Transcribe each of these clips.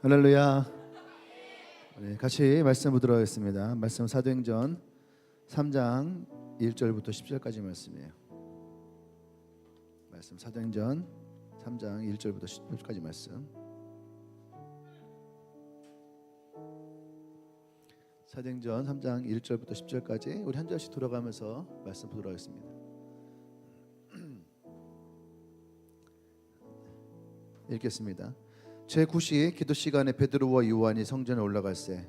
할렐루야. 네, 같이 말씀 보도록 하겠습니다. 말씀 사도행전 3장 1절부터 10절까지 말씀이에요. 말씀 사도행전 3장 1절부터 10절까지 말씀. 사도행전 3장 1절부터 10절까지 우리 한 절씩 돌아가면서 말씀 보도록 하겠습니다. 읽겠습니다. 제9시 기도 시간에 베드로와 요한이 성전에 올라갈새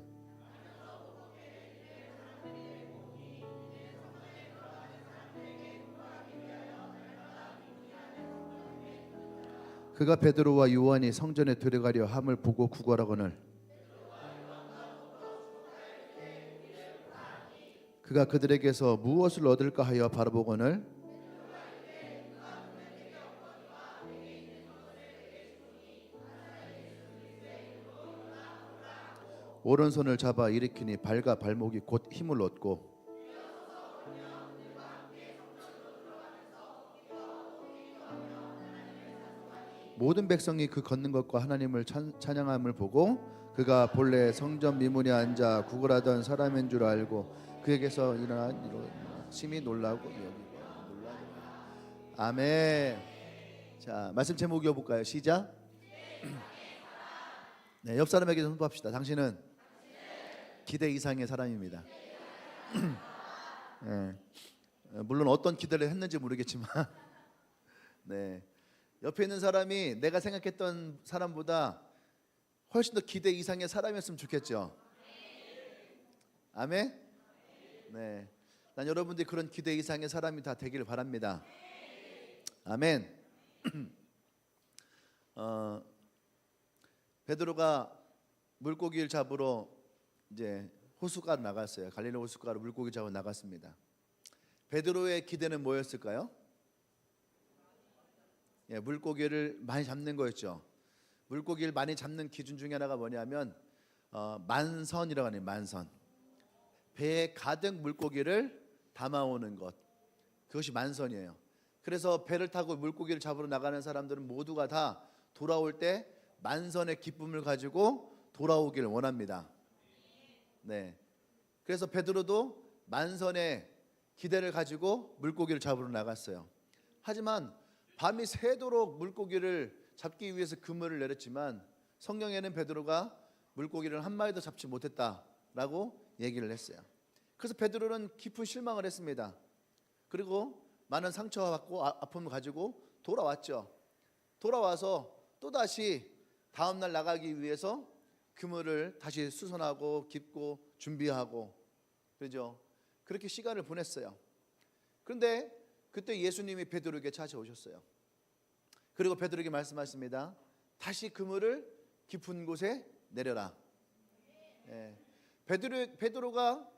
그가 베드로와 요한이 성전에 들어가려 함을 보고 구걸하거늘 그가 그들에게서 무엇을 얻을까 하여 바라보거늘 오른손을 잡아 일으키니 발과 발목이 곧 힘을 얻고 모든 백성이 그 걷는 것과 하나님을 찬양함을 보고 그가 본래 성전 미문에 앉아 구걸하던 사람인 줄 알고 그에게서 일어난 심히 놀라고 여기고 아멘. 자, 말씀 제목 이어볼까요? 시작. 네, 옆 사람에게 선포합시다. 당신은 기대 이상의 사람입니다. 네, 물론 어떤 기대를 했는지 모르겠지만 네, 옆에 있는 사람이 내가 생각했던 사람보다 훨씬 더 기대 이상의 사람이었으면 좋겠죠. 아멘. 네, 난 여러분들이 그런 기대 이상의 사람이 다 되기를 바랍니다. 아멘. 베드로가 물고기를 잡으러 이제 호숫가로 나갔어요. 갈릴리 호숫가로 물고기 잡으러 나갔습니다. 베드로의 기대는 뭐였을까요? 예, 물고기를 많이 잡는 거였죠. 물고기를 많이 잡는 기준 중에 하나가 뭐냐면 만선이라고 하네요. 만선. 배에 가득 물고기를 담아오는 것. 그것이 만선이에요. 그래서 배를 타고 물고기를 잡으러 나가는 사람들은 모두가 다 돌아올 때 만선의 기쁨을 가지고 돌아오기를 원합니다. 네. 그래서 베드로도 만선의 기대를 가지고 물고기를 잡으러 나갔어요. 하지만 밤이 새도록 물고기를 잡기 위해서 그물을 내렸지만 성경에는 베드로가 물고기를 한 마리도 잡지 못했다라고 얘기를 했어요. 그래서 베드로는 깊은 실망을 했습니다. 그리고 많은 상처와 받고 아픔을 가지고 돌아왔죠. 돌아와서 또다시 다음날 나가기 위해서 그물을 다시 수선하고 깁고 준비하고 그러죠. 그렇게 시간을 보냈어요. 그런데 그때 예수님이 베드로에게 찾아오셨어요. 그리고 베드로에게 말씀하십니다. 다시 그물을 깊은 곳에 내려라. 예. 베드로가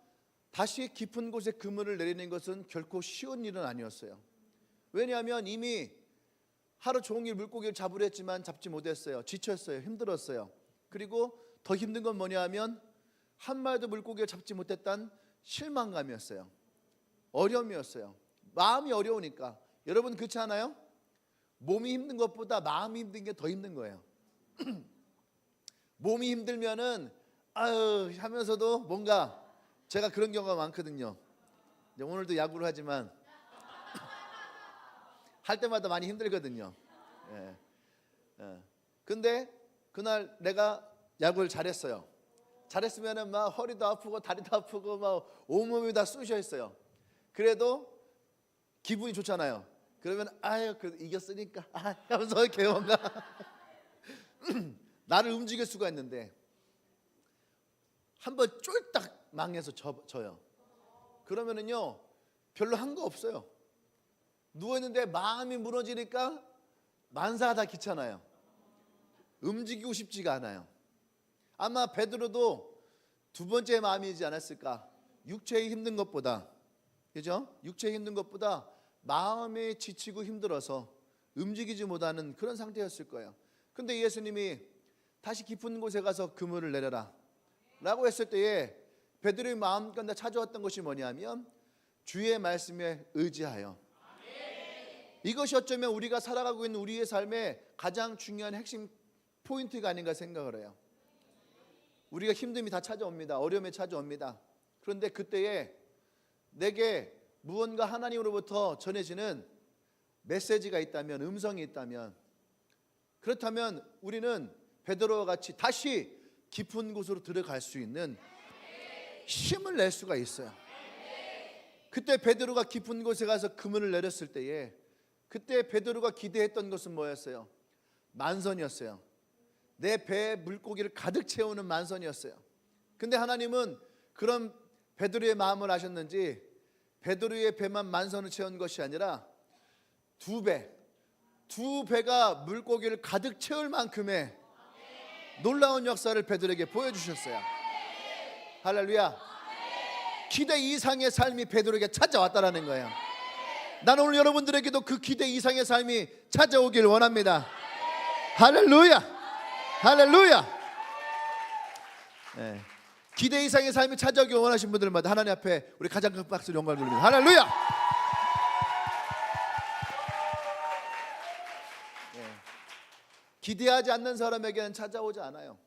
다시 깊은 곳에 그물을 내리는 것은 결코 쉬운 일은 아니었어요. 왜냐하면 이미 하루 종일 물고기를 잡으려 했지만 잡지 못했어요. 지쳤어요. 힘들었어요. 그리고 더 힘든 건 뭐냐 하면 한 마리도 물고기를 잡지 못했다는 실망감이었어요. 어려움이었어요. 마음이 어려우니까. 여러분 그렇지 않아요? 몸이 힘든 것보다 마음이 힘든 게 더 힘든 거예요. 몸이 힘들면은 아유 하면서도 뭔가 제가 그런 경우가 많거든요. 오늘도 야구를 하지만 할 때마다 많이 힘들거든요. 근데 그날 내가 야구를 잘했어요. 잘했으면은 막 허리도 아프고 다리도 아프고 막 온몸이 다 쑤셔 있어요. 그래도 기분이 좋잖아요. 그러면 아유 그래도 이겼으니까 하면서 이렇게 뭔가 나를 움직일 수가 있는데 한번 쫄딱 망해서 져요. 그러면은요 별로 한 거 없어요. 누워있는데 마음이 무너지니까 만사가 다 귀찮아요. 움직이고 싶지가 않아요. 아마 베드로도 두 번째 마음이지 않았을까. 육체의 힘든 것보다, 그죠? 육체의 힘든 것보다 마음이 지치고 힘들어서 움직이지 못하는 그런 상태였을 거예요. 근데 예수님이 다시 깊은 곳에 가서 그물을 내려라 라고 했을 때에 베드로의 마음 가운데 찾아왔던 것이 뭐냐면 주의 말씀에 의지하여. 이것이 어쩌면 우리가 살아가고 있는 우리의 삶의 가장 중요한 핵심 포인트가 아닌가 생각을 해요. 우리가 힘듦이 다 찾아옵니다. 어려움이 찾아옵니다. 그런데 그때에 내게 무언가 하나님으로부터 전해지는 메시지가 있다면, 음성이 있다면, 그렇다면 우리는 베드로와 같이 다시 깊은 곳으로 들어갈 수 있는 힘을 낼 수가 있어요. 그때 베드로가 깊은 곳에 가서 그물을 내렸을 때에 그때 베드로가 기대했던 것은 뭐였어요? 만선이었어요. 내 배에 물고기를 가득 채우는 만선이었어요. 근데 하나님은 그런 베드로의 마음을 아셨는지 베드로의 배만 만선을 채운 것이 아니라 두 배가 물고기를 가득 채울 만큼의 놀라운 역사를 베드로에게 보여주셨어요. 할렐루야. 기대 이상의 삶이 베드로에게 찾아왔다라는 거예요. 나는 오늘 여러분들에게도 그 기대 이상의 삶이 찾아오길 원합니다. 할렐루야. 할렐루야. 네. 기대 이상의 삶이 찾아오길 원하시는 분들마다 하나님 앞에 우리 가장 큰 박수로 영광을 돌립니다. 할렐루야. 네. 기대하지 않는 사람에게는 찾아오지 않아요.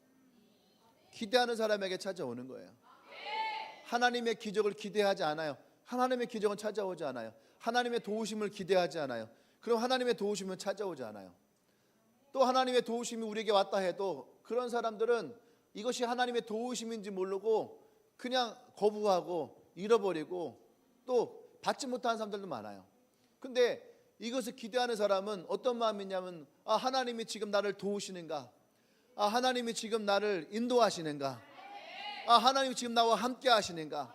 기대하는 사람에게 찾아오는 거예요. 하나님의 기적을 기대하지 않아요. 하나님의 기적은 찾아오지 않아요. 하나님의 도우심을 기대하지 않아요. 그럼 하나님의 도우심은 찾아오지 않아요. 또 하나님의 도우심이 우리에게 왔다 해도 그런 사람들은 이것이 하나님의 도우심인지 모르고 그냥 거부하고 잃어버리고 또 받지 못하는 사람들도 많아요. 근데 이것을 기대하는 사람은 어떤 마음이냐면 하나님이 지금 나를 도우시는가? 하나님이 지금 나를 인도하시는가? 하나님이 지금 나와 함께 하시는가?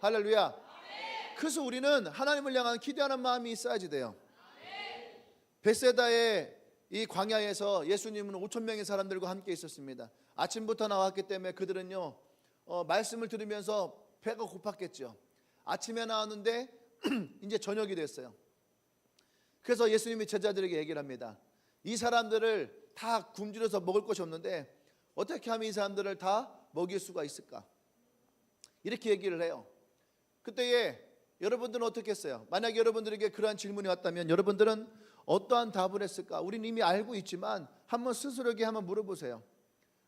할렐루야. 그래서 우리는 하나님을 향한 기대하는 마음이 있어야지 돼요. 베세다의 이 광야에서 예수님은 5,000명의 사람들과 함께 있었습니다. 아침부터 나왔기 때문에 그들은요 말씀을 들으면서 배가 고팠겠죠. 아침에 나왔는데 이제 저녁이 됐어요. 그래서 예수님이 제자들에게 얘기를 합니다. 이 사람들을 다 굶주려서 먹을 것이 없는데 어떻게 하면 이 사람들을 다 먹일 수가 있을까? 이렇게 얘기를 해요. 그때에 여러분들은 어떻게 했어요? 만약에 여러분들에게 그러한 질문이 왔다면 여러분들은 어떠한 답을 했을까? 우리는 이미 알고 있지만 한번 스스로에게 한번 물어보세요.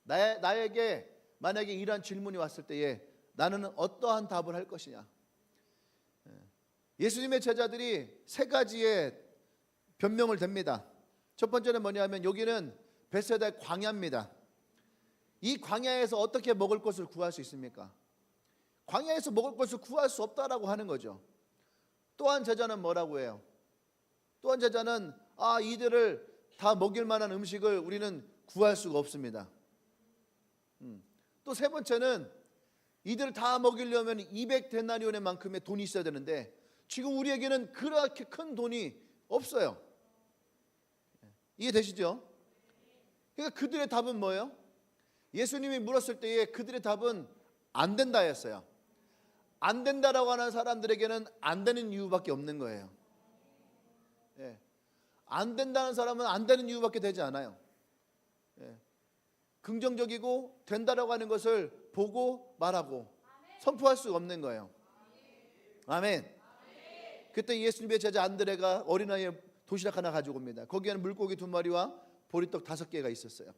나에게 만약에 이러한 질문이 왔을 때에 나는 어떠한 답을 할 것이냐? 예수님의 제자들이 세 가지의 변명을 댑니다. 첫 번째는 뭐냐면 여기는 베세다의 광야입니다. 이 광야에서 어떻게 먹을 것을 구할 수 있습니까? 광야에서 먹을 것을 구할 수 없다라고 하는 거죠. 또한 제자는 뭐라고 해요? 또한 제자는 이들을 다 먹일 만한 음식을 우리는 구할 수가 없습니다. 또 세 번째는 이들을 다 먹이려면 200데나리온의 만큼의 돈이 있어야 되는데 지금 우리에게는 그렇게 큰 돈이 없어요. 이해되시죠? 그러니까 그들의 답은 뭐예요? 예수님이 물었을 때에 그들의 답은 안 된다 했어요. 안 된다라고 하는 사람들에게는 안 되는 이유밖에 없는 거예요. 안 된다는 사람은 안 되는 이유밖에 되지 않아요. 긍정적이고 된다라고 하는 것을 보고 말하고 선포할 수 없는 거예요. 아멘. 그때 예수님의 제자 안드레가 어린아이 도시락 하나 가지고 옵니다. 거기에는 물고기 2마리와 보리떡 5개가 있었어요.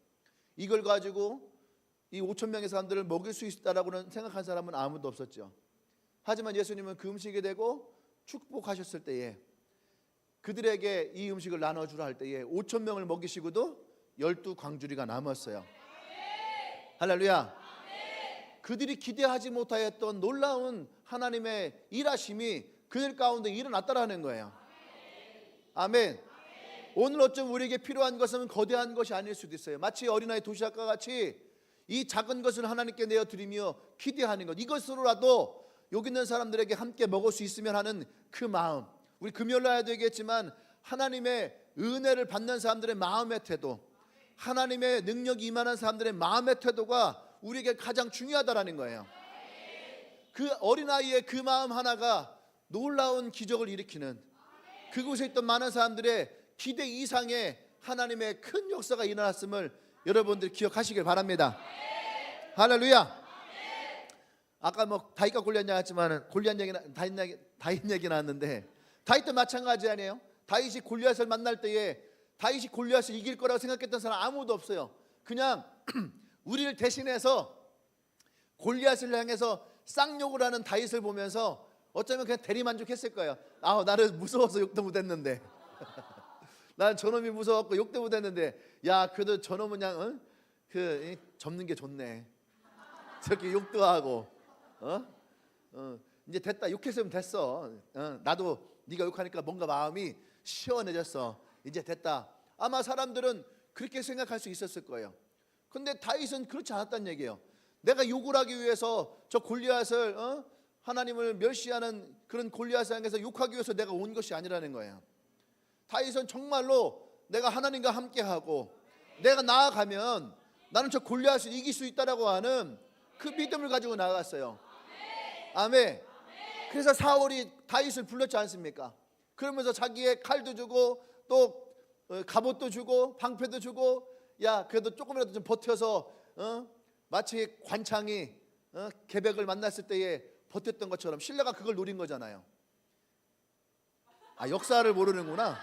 이걸 가지고 이 5,000명의 사람들을 먹일 수 있다라고는 생각한 사람은 아무도 없었죠. 하지만 예수님은 그 음식이 되고 축복하셨을 때에 그들에게 이 음식을 나눠주라 할 때에 5,000명을 먹이시고도 12광주리가 남았어요. 할렐루야. 그들이 기대하지 못하였던 놀라운 하나님의 일하심이 그들 가운데 일어났다라는 거예요. 아멘. 오늘 어쩜 우리에게 필요한 것은 거대한 것이 아닐 수도 있어요. 마치 어린아이 도시락과 같이 이 작은 것을 하나님께 내어드리며 기대하는 것, 이것으로라도 여기 있는 사람들에게 함께 먹을 수 있으면 하는 그 마음, 우리 금요일날 해야 되겠지만 하나님의 은혜를 받는 사람들의 마음의 태도, 하나님의 능력이 임하는 사람들의 마음의 태도가 우리에게 가장 중요하다라는 거예요. 그 어린아이의 그 마음 하나가 놀라운 기적을 일으키는, 그곳에 있던 많은 사람들의 기대 이상의 하나님의 큰 역사가 일어났음을 여러분들 기억하시길 바랍니다. 할렐루야. 아까 다윗과 골리앗 나왔지만 다윗 얘기 나왔는데 다윗도 마찬가지 아니에요? 다윗이 골리앗을 만날 때에 다윗이 골리앗을 이길 거라고 생각했던 사람 아무도 없어요. 그냥 우리를 대신해서 골리앗을 향해서 쌍욕을 하는 다윗을 보면서 어쩌면 그냥 대리만족했을 거예요. 아, 나는 무서워서 욕도 못했는데 난 저놈이 무서워갖고 욕도 못했는데, 야 그래도 저놈은 그냥 접는 게 좋네. 저렇게 욕도 하고 이제 됐다, 욕했으면 됐어. 나도 네가 욕하니까 뭔가 마음이 시원해졌어. 이제 됐다. 아마 사람들은 그렇게 생각할 수 있었을 거예요. 근데 다윗은 그렇지 않았다는 얘기예요. 내가 욕을 하기 위해서 저 골리앗을 하나님을 멸시하는 그런 골리앗을 향해서 욕하기 위해서 내가 온 것이 아니라는 거예요. 다윗은 정말로 내가 하나님과 함께하고 내가 나아가면 나는 저 골리앗을 이길 수 있다라고 하는 그 믿음을 가지고 나아갔어요. 아멘. 그래서 사울이 다윗을 불렀지 않습니까? 그러면서 자기의 칼도 주고 또 갑옷도 주고 방패도 주고, 야 그래도 조금이라도 좀 버텨서 마치 관창이 계백을 만났을 때에 버텼던 것처럼 신라가 그걸 노린 거잖아요. 아, 역사를 모르는구나.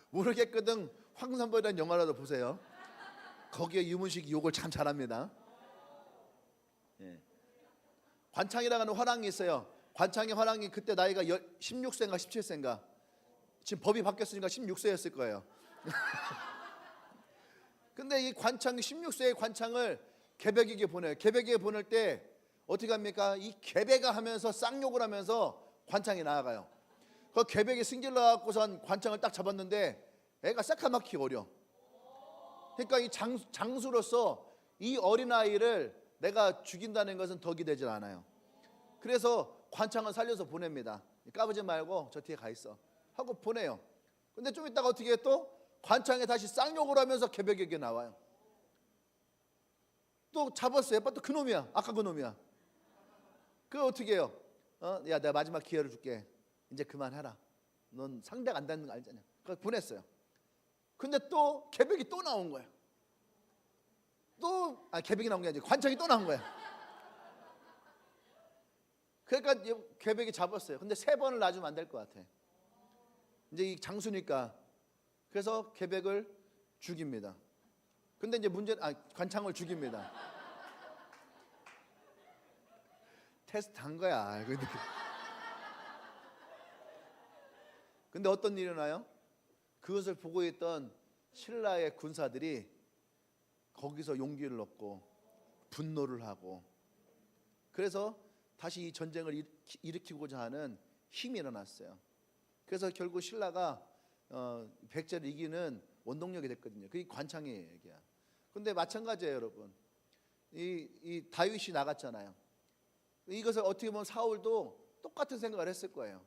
모르겠거든. 황산벌이라는 영화라도 보세요. 거기에 유문식이 욕을 참 잘합니다. 예. 관창이라는 화랑이 있어요. 관창의 화랑이 그때 나이가 16세인가 17세인가, 지금 법이 바뀌었으니까 16세였을 거예요. 근데 이 관창, 16세의 관창을 계백에게 보내요. 계백에게 보낼 때 어떻게 합니까? 이 계백가 하면서 쌍욕을 하면서 관창이 나아가요. 그 계백에 승질 나갖고선 관창을 딱 잡았는데 애가 새까맣게 어려. 그러니까 이 장수로서 이 어린아이를 내가 죽인다는 것은 덕이 되질 않아요. 그래서 관창을 살려서 보냅니다. 까부지 말고 저 뒤에 가 있어 하고 보내요. 근데 좀 있다가 어떻게 해? 또 관창에 다시 쌍욕을 하면서 계백에게 나와요. 또 잡았어요. 또 그놈이야. 아까 그놈이야. 그거 어떻게 해요? 야 내가 마지막 기회를 줄게. 이제 그만해라. 넌 상대가 안 되는 거 알잖아. 그래서 보냈어요. 근데 또 계백이 또 나온 거야. 또 계백이 나온 게 아니지, 관창이 또 나온 거야. 그러니까 계백이 잡았어요. 근데 3번을 놔주면 안 될 것 같아. 이제 이 장수니까. 그래서 계백을 죽입니다. 근데 이제 관창을 죽입니다. 테스트 한 거야. 근데 어떤 일이 일어나요? 그것을 보고 있던 신라의 군사들이 거기서 용기를 얻고 분노를 하고, 그래서 다시 이 전쟁을 일으키고자 하는 힘이 일어났어요. 그래서 결국 신라가 백제를 이기는 원동력이 됐거든요. 그게 관창의 얘기야. 근데 마찬가지예요, 여러분. 이 다윗이 나갔잖아요. 이것을 어떻게 보면 사울도 똑같은 생각을 했을 거예요.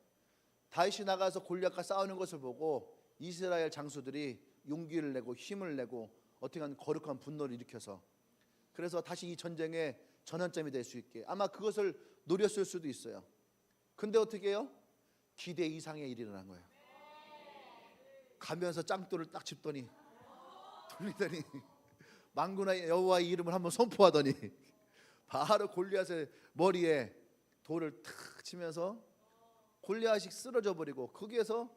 다윗이 나가서 골리앗과 싸우는 것을 보고 이스라엘 장수들이 용기를 내고 힘을 내고 어떻게 하면 거룩한 분노를 일으켜서, 그래서 다시 이 전쟁의 전환점이 될 수 있게 아마 그것을 노렸을 수도 있어요. 근데 어떻게 해요? 기대 이상의 일이 일어난 거예요. 가면서 짱돌을 딱 짚더니 돌리더니 만군의 여호와의 이름을 한번 선포하더니 바로 골리앗의 머리에 돌을 탁 치면서 골리앗이 쓰러져 버리고, 거기에서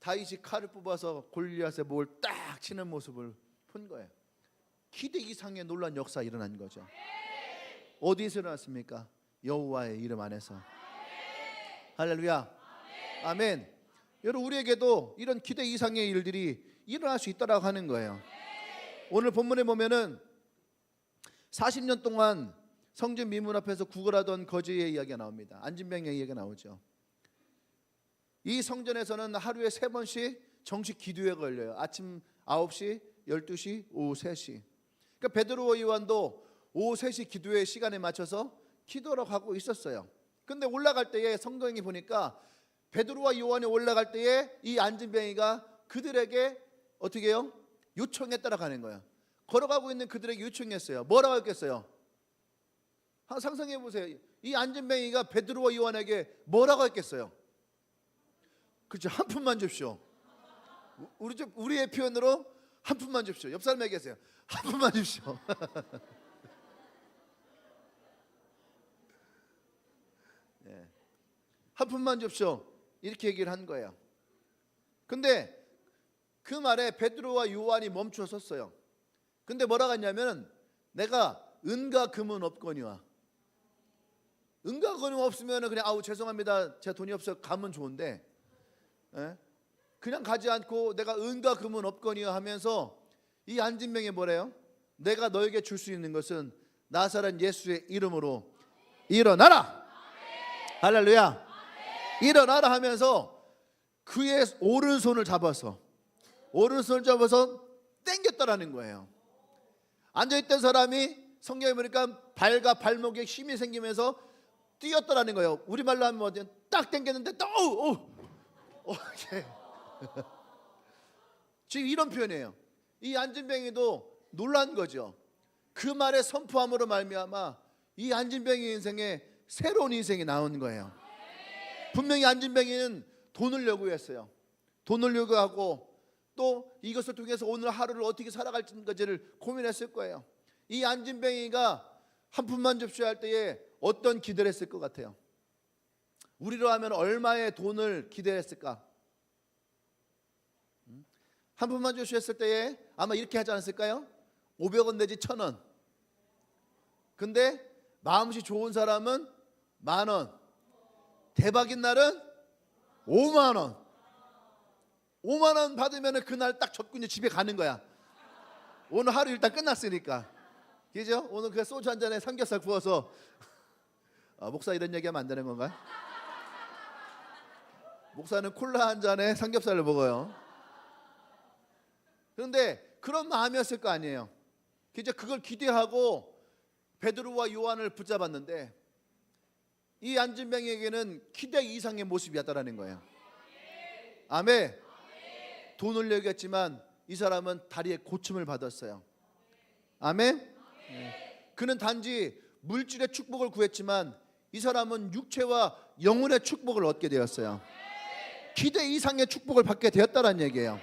다윗이 칼을 뽑아서 골리앗의 목을 딱 치는 모습을 본 거예요. 기대 이상의 놀란 역사가 일어난 거죠. 어디서 일어났습니까? 여호와의 이름 안에서. 할렐루야. 아멘. 여러분, 우리에게도 이런 기대 이상의 일들이 일어날 수 있다라고 하는 거예요. 오늘 본문에 보면은 40년 동안 성전 미문 앞에서 구걸하던 거지의 이야기가 나옵니다. 안진뱅의 이야기가 나오죠. 이 성전에서는 하루에 3번씩 정식 기도회가 걸려요. 아침 9시, 12시, 오후 3시. 그러니까 베드로와 요한도 오후 3시 기도회 시간에 맞춰서 기도를 하고 있었어요. 근데 올라갈 때에 성경이 보니까 베드로와 요한이 올라갈 때에 이 안진뱅이가 그들에게 어떻게 해요? 요청에 따라가는 거예요. 걸어가고 있는 그들에게 요청했어요. 뭐라고 했겠어요? 상상해 보세요. 이 안진뱅이가 베드로와 요한에게 뭐라고 했겠어요? 그렇죠. 한 푼만 줍시오. 우리의 표현으로 한 푼만 줍시오. 옆 사람에게 계세요. 한 푼만 줍시오. 네. 한 푼만 줍시오. 이렇게 얘기를 한 거예요. 근데 그 말에 베드로와 요한이 멈춰 섰어요. 근데 뭐라고 했냐면 내가 은과 금은 없거니와. 은과 금은 없으면 그냥 아우 죄송합니다, 제 돈이 없어요 가면 좋은데, 그냥 가지 않고 내가 은과 금은 없거니와 하면서 이 안진병이 뭐래요? 내가 너에게 줄 수 있는 것은 나사렛 예수의 이름으로 일어나라. 할렐루야. 일어나라 하면서 그의 오른손을 잡아서 땡겼다라는 거예요. 앉아있던 사람이 성경에 보니까 발과 발목에 힘이 생기면서 뛰었다라는 거예요. 우리말로 하면 뭐지? 딱 땡겼는데 지금 이런 표현이에요. 이 안진뱅이도 놀란 거죠. 그 말의 선포함으로 말미암아 이 안진뱅이 인생에 새로운 인생이 나온 거예요. 분명히 안진뱅이는 돈을 요구했어요. 돈을 요구하고 또 이것을 통해서 오늘 하루를 어떻게 살아갈지를 고민했을 거예요. 이 안진뱅이가 한 푼만 줍시오 할 때에 어떤 기대를 했을 것 같아요? 우리로 하면 얼마의 돈을 기대했을까? 한 푼만 줍시오 했을 때에 아마 이렇게 하지 않았을까요? 500원 내지 1000원. 근데 마음씨 좋은 사람은 10,000원, 대박인 날은 50,000원. 50,000원 받으면 그날 딱 접고 이제 집에 가는 거야. 오늘 하루 일단 끝났으니까. 그죠? 오늘 그 소주 한 잔에 삼겹살 구워서 목사 이런 얘기하면 안 되는 건가요? 목사는 콜라 한 잔에 삼겹살을 먹어요. 그런데 그런 마음이었을 거 아니에요. 이제 그걸 기대하고 베드로와 요한을 붙잡았는데 이 안진뱅이에게는 기대 이상의 모습이었다라는 거예요. 아멘. 돈을 내겠지만 이 사람은 다리에 고침을 받았어요. 아멘. 그는 단지 물질의 축복을 구했지만 이 사람은 육체와 영혼의 축복을 얻게 되었어요. 기대 이상의 축복을 받게 되었다는 얘기예요.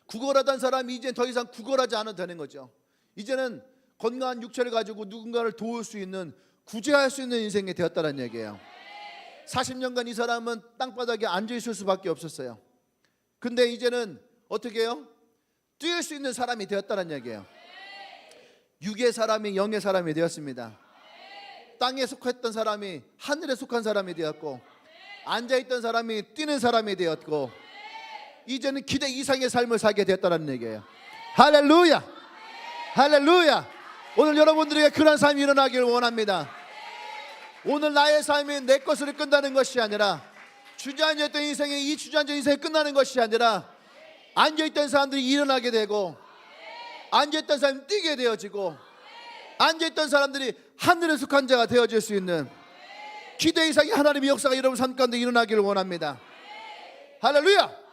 구걸하던 사람이 이제 더 이상 구걸하지 않아도 되는 거죠. 이제는 건강한 육체를 가지고 누군가를 도울 수 있는, 구제할 수 있는 인생이 되었다는 얘기예요. 40년간 이 사람은 땅바닥에 앉아 있을 수밖에 없었어요. 근데 이제는 어떻게 해요? 뛸 수 있는 사람이 되었다는 얘기예요. 육의 사람이 영의 사람이 되었습니다. 땅에 속했던 사람이 하늘에 속한 사람이 되었고, 앉아있던 사람이 뛰는 사람이 되었고, 이제는 기대 이상의 삶을 살게 되었다는 얘기예요. 할렐루야, 할렐루야. 오늘 여러분들에게 그런 삶이 일어나기를 원합니다. 오늘 나의 삶이 내 것으로 끝나는 것이 아니라, 주저앉아있던 인생이 이 주저앉은 인생이 끝나는 것이 아니라, 앉아있던 사람들이 일어나게 되고, 앉아있던 사람이 뛰게 되어지고, 앉아있던 사람들이 하늘에 속한 자가 되어질 수 있는 기대 이상의 하나님의 역사가 여러분 삶 가운데 일어나기를 원합니다. 할렐루야.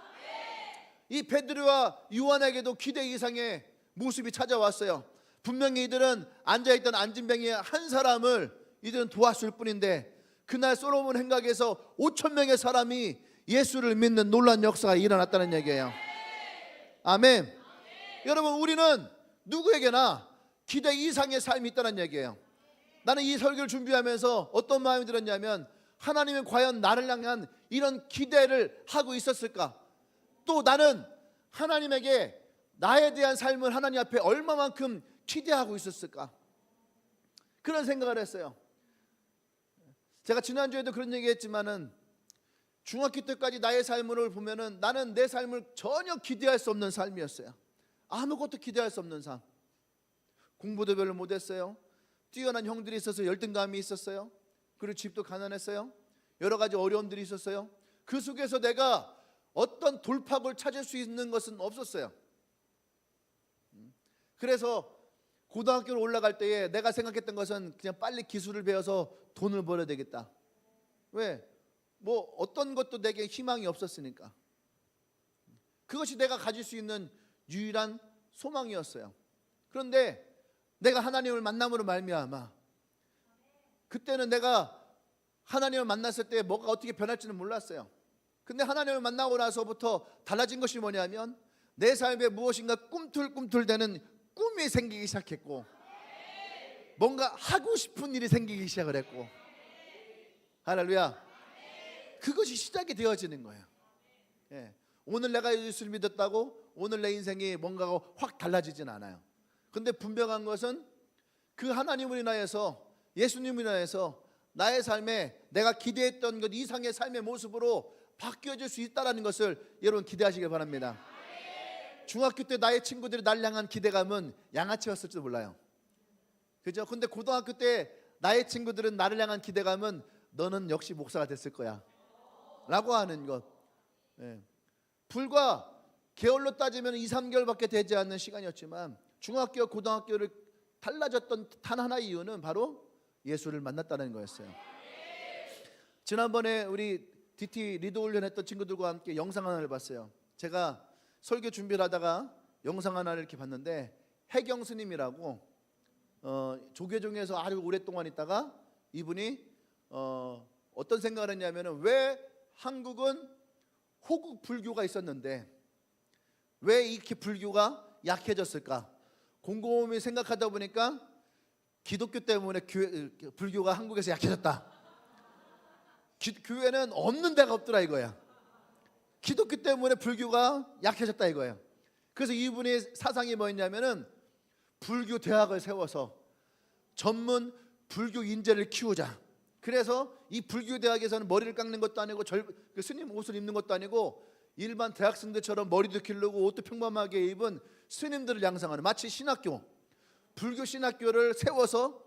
이 베드로와 요한에게도 기대 이상의 모습이 찾아왔어요. 분명히 이들은 앉아있던 안진뱅이의 한 사람을 이들은 도왔을 뿐인데, 그날 솔로몬 행각에서 5,000명의 사람이 예수를 믿는 놀라운 역사가 일어났다는 얘기예요. 아멘. 여러분, 우리는 누구에게나 기대 이상의 삶이 있다는 얘기예요. 나는 이 설교를 준비하면서 어떤 마음이 들었냐면, 하나님은 과연 나를 향한 이런 기대를 하고 있었을까? 또 나는 하나님에게 나에 대한 삶을 하나님 앞에 얼마만큼 기대하고 있었을까? 그런 생각을 했어요. 제가 지난주에도 그런 얘기했지만은, 중학교 때까지 나의 삶을 보면은 나는 내 삶을 전혀 기대할 수 없는 삶이었어요. 아무것도 기대할 수 없는 삶. 공부도 별로 못했어요. 뛰어난 형들이 있어서 열등감이 있었어요. 그리고 집도 가난했어요. 여러 가지 어려움들이 있었어요. 그 속에서 내가 어떤 돌파구를 찾을 수 있는 것은 없었어요. 그래서 고등학교로 올라갈 때에 내가 생각했던 것은 그냥 빨리 기술을 배워서 돈을 벌어야 되겠다. 왜? 뭐 어떤 것도 내게 희망이 없었으니까. 그것이 내가 가질 수 있는 유일한 소망이었어요. 그런데 내가 하나님을 만남으로 말미암아, 그때는 내가 하나님을 만났을 때 뭐가 어떻게 변할지는 몰랐어요. 근데 하나님을 만나고 나서부터 달라진 것이 뭐냐면, 내 삶에 무엇인가 꿈틀꿈틀대는 꿈이 생기기 시작했고, 뭔가 하고 싶은 일이 생기기 시작을 했고, 할렐루야. 그것이 시작이 되어지는 거예요. 오늘 내가 예수를 믿었다고 오늘 내 인생이 뭔가가 확 달라지진 않아요. 근데 분명한 것은 그 하나님을 인하여서, 예수님을 인하여서 나의 삶에 내가 기대했던 것 이상의 삶의 모습으로 바뀌어질 수 있다는 것을 여러분 기대하시길 바랍니다. 중학교 때 나의 친구들이 날 향한 기대감은 양아치였을지도 몰라요. 그죠? 근데 고등학교 때 나의 친구들은 나를 향한 기대감은 너는 역시 목사가 됐을 거야 라고 하는 것. 예. 불과 개월로 따지면 2, 3개월밖에 되지 않는 시간이었지만 중학교, 고등학교를 달라졌던 단 하나의 이유는 바로 예수를 만났다는 거였어요. 지난번에 우리 DT 리더 훈련했던 친구들과 함께 영상 하나를 봤어요. 제가 설교 준비를 하다가 영상 하나를 이렇게 봤는데, 해경 스님이라고 조계 중에서 아주 오랫동안 있다가 이분이 어떤 생각을 했냐면은, 왜 한국은 호국 불교가 있었는데 왜 이렇게 불교가 약해졌을까? 곰곰이 생각하다 보니까 기독교 때문에 불교가 한국에서 약해졌다. 교회는 없는 데가 없더라 이거야. 기독교 때문에 불교가 약해졌다 이거예요. 그래서 이분의 사상이 뭐였냐면은, 불교 대학을 세워서 전문 불교 인재를 키우자. 그래서 이 불교 대학에서는 머리를 깎는 것도 아니고 그 스님 옷을 입는 것도 아니고 일반 대학생들처럼 머리도 기르고 옷도 평범하게 입은 스님들을 양성하는, 마치 신학교, 불교 신학교를 세워서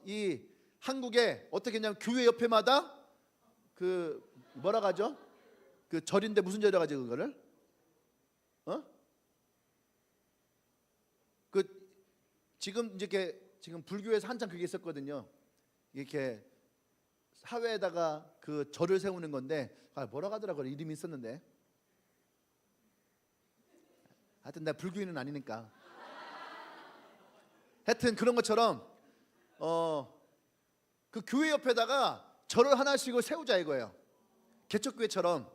이 한국에 어떻게 했냐면, 교회 옆에마다 그 뭐라고 하죠? 그 절인데 무슨 절이라고 하지 그거를? 그 지금 이렇게 지금 불교에서 한참 그게 있었거든요. 이렇게 사회에다가 그 절을 세우는 건데, 뭐라고 하더라고요. 이름이 있었는데. 하여튼 내가 불교인은 아니니까. 하여튼 그런 것처럼 그 교회 옆에다가 절을 하나씩을 세우자 이거예요. 개척교회처럼.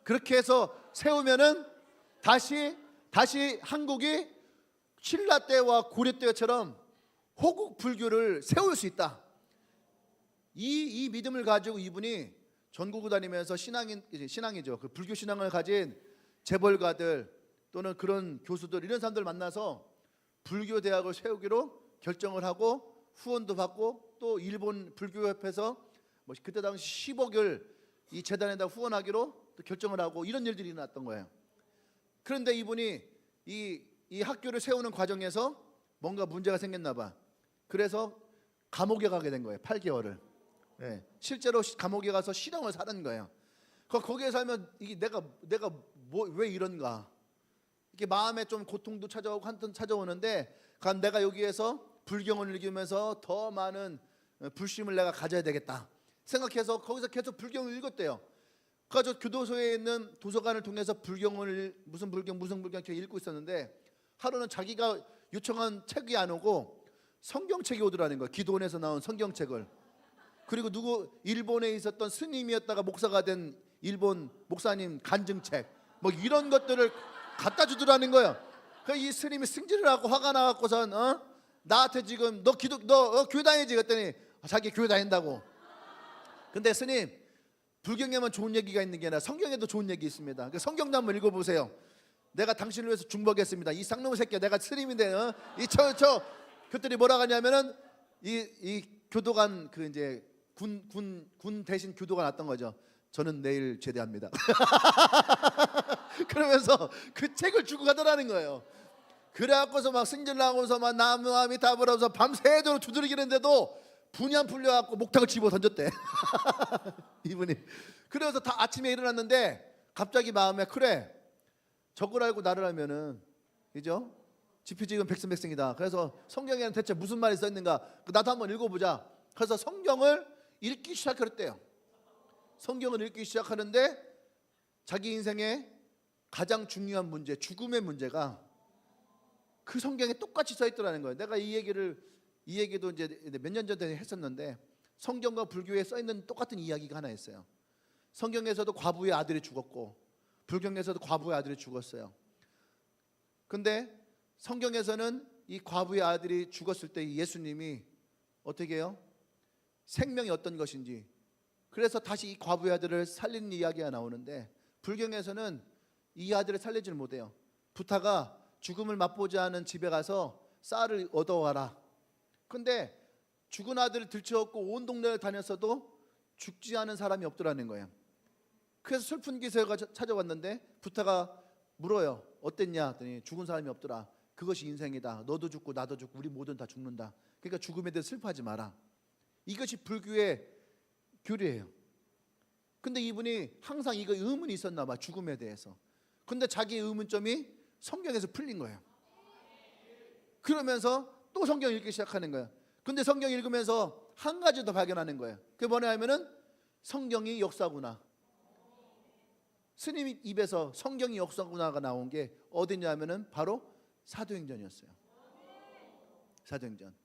그렇게 해서 세우면은 다시 한국이 신라 때와 고려 때처럼 호국 불교를 세울 수 있다. 이 믿음을 가지고 이분이 전국을 다니면서 신앙이죠. 그 불교 신앙을 가진 재벌가들 또는 그런 교수들, 이런 사람들 만나서 불교 대학을 세우기로 결정을 하고 후원도 받고, 또 일본 불교협회에서 뭐 그때 당시 10억을 이 재단에다 후원하기로 또 결정을 하고, 이런 일들이 일어났던 거예요. 그런데 이분이 이 학교를 세우는 과정에서 뭔가 문제가 생겼나 봐. 그래서 감옥에 가게 된 거예요. 8개월을. 네. 실제로 감옥에 가서 실형을 살은 거예요. 거기에 살면 이게 내가 왜 이런가, 이게 마음에 좀 고통도 찾아오고 한편 찾아오는데, 그럼 내가 여기에서 불경을 읽으면서 더 많은 불심을 내가 가져야 되겠다 생각해서 거기서 계속 불경을 읽었대요. 그래서 교도소에 있는 도서관을 통해서 무슨 불경 이렇게 읽고 있었는데, 하루는 자기가 요청한 책이 안 오고 성경책이 오더라는 거예요. 기도원에서 나온 성경책을. 그리고 일본에 있었던 스님이었다가 목사가 된 일본 목사님 간증책, 뭐 이런 것들을 갖다 주더라는 거예요. 그래서 이 스님이 승질을 하고 화가 나갖고선 나한테 지금 너 교회 다니지 그랬더니 자기 교회 다닌다고. 근데 스님, 불경에만 좋은 얘기가 있는 게 아니라 성경에도 좋은 얘기 있습니다. 성경도 한번 읽어보세요. 내가 당신을 위해서 중보하겠습니다. 이 쌍놈의 새끼야, 내가 스님인데 그들이 뭐라고 하냐면은 이 교도관, 그 이제 군 대신 교도가 났던 거죠. 저는 내일 제대합니다. 그러면서 그 책을 주고 가더라는 거예요. 그래갖고서 막 승질 나고서 막 나무함이 다 불어서 밤새도록 두드리기는데도 분이 안 풀려갖고 목탁을 집어 던졌대. 이분이. 그래서 다 아침에 일어났는데 갑자기 마음에, 그래, 저걸 알고 나를 하면은, 그죠? 지피지금 백성백성이다. 그래서 성경에는 대체 무슨 말이 써 있는가? 나도 한번 읽어보자. 그래서 성경을 읽기 시작했대요. 성경을 읽기 시작하는데 자기 인생의 가장 중요한 문제, 죽음의 문제가 그 성경에 똑같이 써 있더라는 거예요. 내가 이 얘기도 이제 몇 년 전에 했었는데, 성경과 불교에 써 있는 똑같은 이야기가 하나 있어요. 성경에서도 과부의 아들이 죽었고 불경에서도 과부의 아들이 죽었어요. 근데 성경에서는 이 과부의 아들이 죽었을 때 예수님이 어떻게 해요? 생명이 어떤 것인지, 그래서 다시 이 과부의 아들을 살리는 이야기가 나오는데, 불경에서는 이 아들을 살리지를 못해요. 부타가 죽음을 맛보지 않은 집에 가서 쌀을 얻어와라. 근데 죽은 아들을 들쳐업고 온 동네를 다녔어도 죽지 않은 사람이 없더라는 거예요. 그래서 슬픈 기세가 찾아왔는데 부타가 물어요. 어땠냐 하더니 죽은 사람이 없더라. 그것이 인생이다. 너도 죽고 나도 죽고 우리 모두는 다 죽는다. 그러니까 죽음에 대해 슬퍼하지 마라. 이것이 불교의 교리예요. 근데 이분이 항상 이거 의문이 있었나 봐. 죽음에 대해서. 근데 자기의 의문점이 성경에서 풀린 거예요. 그러면서 또 성경 읽기 시작하는 거예요. 근데 성경 읽으면서 한 가지 더 발견하는 거예요. 그게 뭐냐 하면은 성경이 역사구나. 스님 입에서 성경이 역사구나가 나온 게 어디냐 하면은 바로 사도행전이었어요. 사도행전.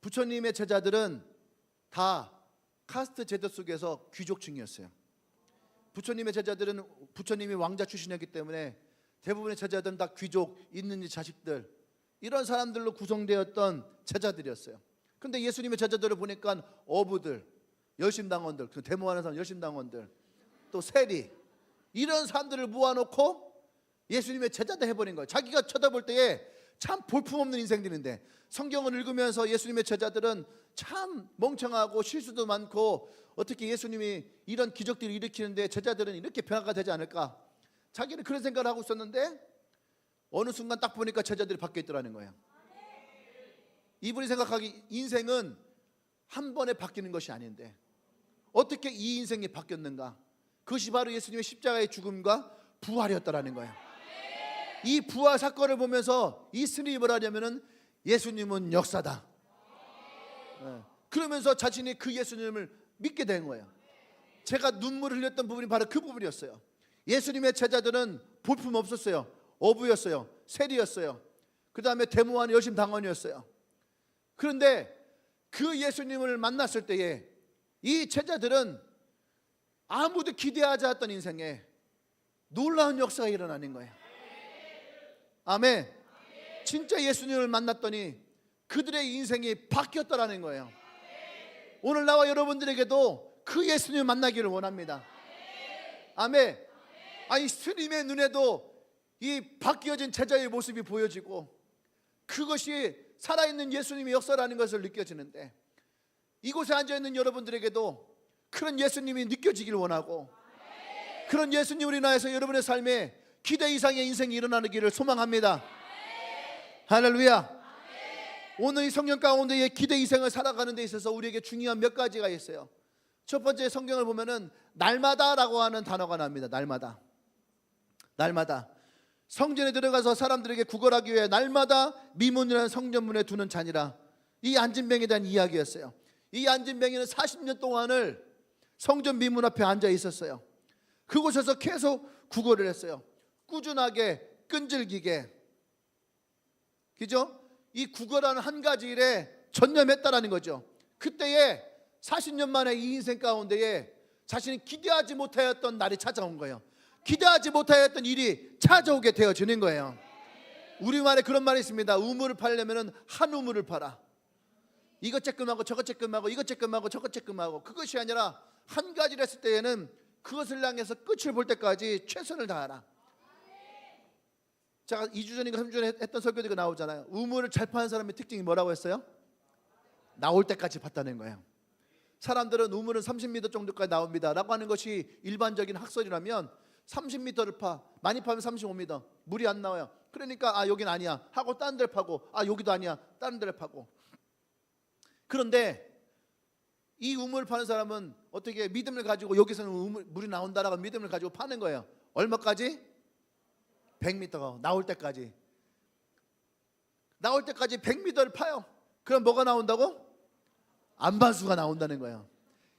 부처님의 제자들은 다 카스트 제도 속에서 귀족층이었어요. 부처님의 제자들은 부처님이 왕자 출신이었기 때문에 대부분의 제자들은 다 귀족, 있는 자식들, 이런 사람들로 구성되었던 제자들이었어요. 근데 예수님의 제자들을 보니까 어부들, 열심당원들, 그 데모하는 사람 열심당원들, 또 세리, 이런 사람들을 모아놓고 예수님의 제자들 해버린 거예요. 자기가 쳐다볼 때에 참 볼품없는 인생들인데 성경을 읽으면서 예수님의 제자들은 참 멍청하고 실수도 많고 어떻게 예수님이 이런 기적들을 일으키는데 제자들은 이렇게 변화가 되지 않을까, 자기는 그런 생각을 하고 있었는데 어느 순간 딱 보니까 제자들이 바뀌어 있더라는 거예요. 이분이 생각하기 인생은 한 번에 바뀌는 것이 아닌데 어떻게 이 인생이 바뀌었는가, 그것이 바로 예수님의 십자가의 죽음과 부활이었다라는 거예요. 이 부활 사건을 보면서 이 스님이 뭐라 하냐면은 예수님은 역사다. 그러면서 자신이 그 예수님을 믿게 된 거예요. 제가 눈물을 흘렸던 부분이 바로 그 부분이었어요. 예수님의 제자들은 볼품 없었어요. 어부였어요. 세리였어요. 그 다음에 데모한 열심당원이었어요. 그런데 그 예수님을 만났을 때에 이 제자들은 아무도 기대하지 않았던 인생에 놀라운 역사가 일어나는 거예요. 아멘. 진짜 예수님을 만났더니 그들의 인생이 바뀌었다라는 거예요. 오늘 나와 여러분들에게도 그 예수님을 만나기를 원합니다. 아멘. 아니 스님의 눈에도 이 바뀌어진 제자의 모습이 보여지고 그것이 살아있는 예수님의 역사라는 것을 느껴지는데 이곳에 앉아있는 여러분들에게도 그런 예수님이 느껴지길 원하고 그런 예수님으로 인하여서 여러분의 삶에 기대 이상의 인생이 일어나기를 소망합니다. 할렐루야. 오늘 이 성경 가운데의 기대 이생을 살아가는 데 있어서 우리에게 중요한 몇 가지가 있어요. 첫 번째, 성경을 보면은 날마다라고 하는 단어가 나옵니다. 날마다. 날마다. 성전에 들어가서 사람들에게 구걸하기 위해 날마다 미문이라는 성전문에 두는 잔이라. 이 안진뱅이에 대한 이야기였어요. 이 안진뱅이는 40년 동안을 성전 미문 앞에 앉아 있었어요. 그곳에서 계속 구걸을 했어요. 꾸준하게, 끈질기게. 그죠? 이 구걸하는 한 가지 일에 전념했다라는 거죠. 그때에 40년 만에 이 인생 가운데에 자신이 기대하지 못하였던 날이 찾아온 거예요. 기대하지 못하였던 일이 찾아오게 되어지는 거예요. 우리말에 그런 말이 있습니다. 우물을 팔려면 한 우물을 팔아. 이것 쬐끔하고 저것 쬐끔하고 이것 쬐끔하고 저것 쬐끔하고. 그것이 아니라 한 가지를 했을 때에는 그것을 향해서 끝을 볼 때까지 최선을 다하라. 제가 2주 전인가 3주 전에 했던 설교가 나오잖아요. 우물을 잘 파는 사람의 특징이 뭐라고 했어요? 나올 때까지 봤다는 거예요. 사람들은 우물은 30m 정도까지 나옵니다 라고 하는 것이 일반적인 학설이라면 30m를 파, 많이 파면 35m, 물이 안 나와요. 그러니까 여긴 아니야 하고 다른 데를 파고, 여기도 아니야 다른 데를 파고. 그런데 이 우물을 파는 사람은 어떻게 믿음을 가지고 여기서는 물이 나온다라고 믿음을 가지고 파는 거예요. 얼마까지? 100m가 나올 때까지. 나올 때까지 100m를 파요. 그럼 뭐가 나온다고? 안반수가 나온다는 거예요.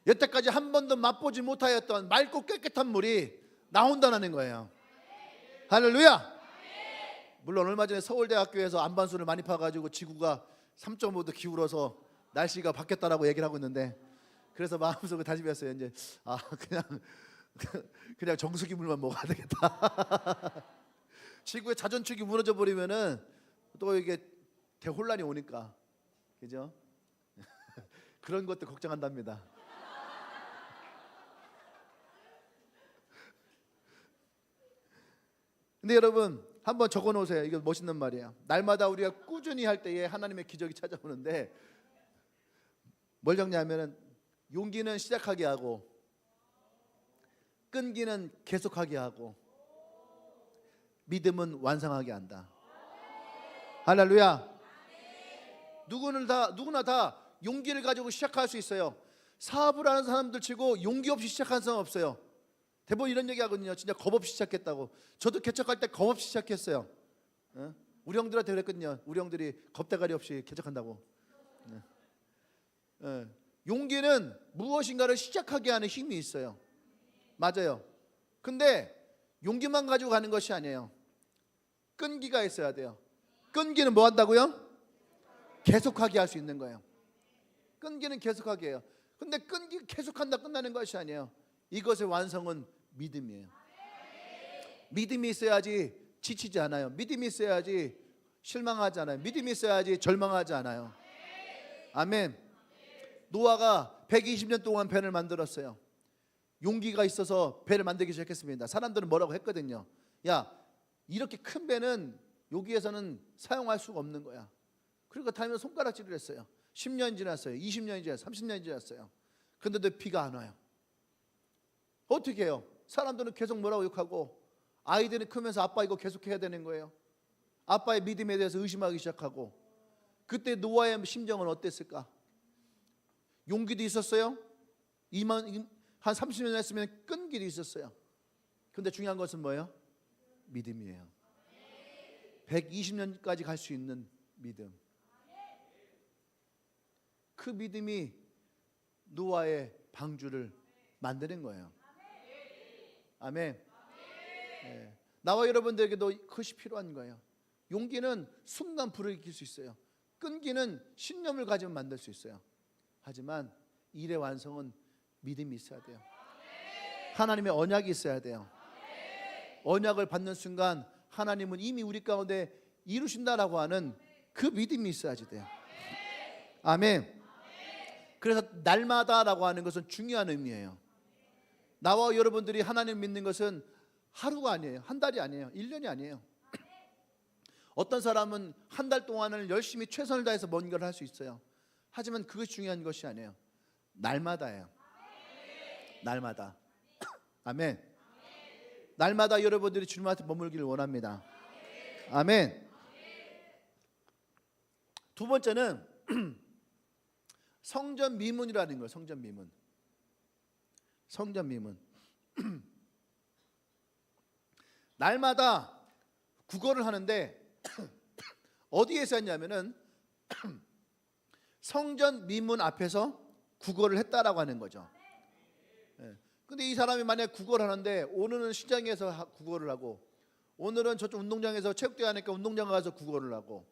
여태까지 한 번도 맛보지 못하였던 맑고 깨끗한 물이 나온다는 거예요. 할렐루야. 물론 얼마 전에 서울대학교에서 안반수를 많이 파가지고 지구가 3.5도 기울어서 날씨가 바뀌었다라고 얘기를 하고 있는데, 그래서 마음속에 다짐했어요. 이제 그냥 정수기 물만 먹어야 되겠다. 지구의 자전축이 무너져 버리면은 또 이게 대혼란이 오니까, 그죠? 그런 것도 걱정한답니다. 근데 여러분 한번 적어 놓으세요. 이거 멋있는 말이에요. 날마다 우리가 꾸준히 할 때에 하나님의 기적이 찾아오는데, 뭘 적냐면은 용기는 시작하게 하고, 끈기는 계속하게 하고, 믿음은 완성하게 한다. 할렐루야. 누구나 다 용기를 가지고 시작할 수 있어요. 사업을 하는 사람들 치고 용기 없이 시작하는 사람 없어요. 대부분 이런 얘기 하거든요. 진짜 겁 없이 시작했다고. 저도 개척할 때 겁 없이 시작했어요. 우리 형들한테 그랬거든요. 우리 형들이 겁대가리 없이 개척한다고. 용기는 무엇인가를 시작하게 하는 힘이 있어요. 맞아요. 근데 용기만 가지고 가는 것이 아니에요. 끈기가 있어야 돼요. 끈기는 뭐 한다고요? 계속하게 할 수 있는 거예요. 끈기는 계속하게 해요. 근데 끈기 계속한다 끝나는 것이 아니에요. 이것의 완성은 믿음이에요. 믿음이 있어야지 지치지 않아요. 믿음이 있어야지 실망하지 않아요. 믿음이 있어야지 절망하지 않아요. 아멘. 노아가 120년 동안 배를 만들었어요. 용기가 있어서 배를 만들기 시작했습니다. 사람들은 뭐라고 했거든요. 야, 이렇게 큰 배는 여기에서는 사용할 수가 없는 거야. 그리고 다니면 손가락질을 했어요. 10년 지났어요. 20년이 지났어요. 30년이 지났어요. 근데도 비가 안 와요. 어떻게 해요? 사람들은 계속 뭐라고 욕하고, 아이들은 크면서 아빠 이거 계속 해야 되는 거예요. 아빠의 믿음에 대해서 의심하기 시작하고. 그때 노아의 심정은 어땠을까? 용기도 있었어요. 한 30년 했으면 끈기도 있었어요. 근데 중요한 것은 뭐예요? 믿음이에요. 120년까지 갈 수 있는 믿음. 그 믿음이 노아의 방주를 만드는 거예요. 아멘. 네. 나와 여러분들에게도 그것이 필요한 거예요. 용기는 순간 불을 일으킬 수 있어요. 끈기는 신념을 가지면 만들 수 있어요. 하지만 일의 완성은 믿음이 있어야 돼요. 하나님의 언약이 있어야 돼요. 언약을 받는 순간 하나님은 이미 우리 가운데 이루신다라고 하는 그 믿음이 있어야지 돼요. 아멘. 그래서 날마다라고 하는 것은 중요한 의미예요. 나와 여러분들이 하나님 믿는 것은 하루가 아니에요. 한 달이 아니에요. 1년이 아니에요. 어떤 사람은 한 달 동안을 열심히 최선을 다해서 뭔가를 할 수 있어요. 하지만 그것이 중요한 것이 아니에요. 날마다예요. 날마다. 아멘. 날마다 여러분들이 주님한테 머물기를 원합니다. 아멘. 두 번째는 성전 미문이라는 거예요. 성전 미문. 성전 미문. 날마다 구걸을 하는데 어디에서 했냐면은 성전 미문 앞에서 구걸을 했다라고 하는 거죠. 근데 이 사람이 만약에 구걸을 하는데, 오늘은 시장에서 구걸을 하고, 오늘은 저쪽 운동장에서 체육대회 하니까 운동장 가서 구걸을 하고,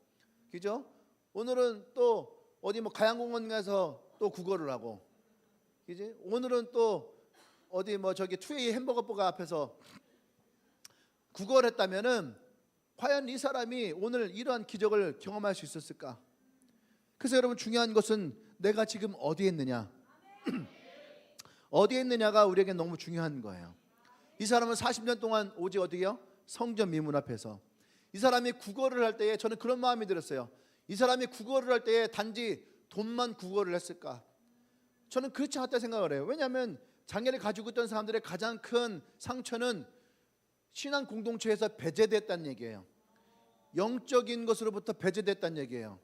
그죠? 오늘은 또 어디 뭐 가양공원 가서 또 구걸을 하고, 그지? 오늘은 또 어디 뭐 저기 투웨이 햄버거버거 앞에서 구걸을 했다면은 과연 이 사람이 오늘 이러한 기적을 경험할 수 있었을까? 그래서 여러분, 중요한 것은 내가 지금 어디에 있느냐. 어디에 있느냐가 우리에게 너무 중요한 거예요. 이 사람은 40년 동안 오직 어디요? 성전 미문 앞에서. 이 사람이 구걸을 할 때에 저는 그런 마음이 들었어요. 이 사람이 구걸을 할 때에 단지 돈만 구걸을 했을까? 저는 그렇지 않다 생각을 해요. 왜냐하면 장애를 가지고 있던 사람들의 가장 큰 상처는 신앙 공동체에서 배제됐다는 얘기예요. 영적인 것으로부터 배제됐다는 얘기예요.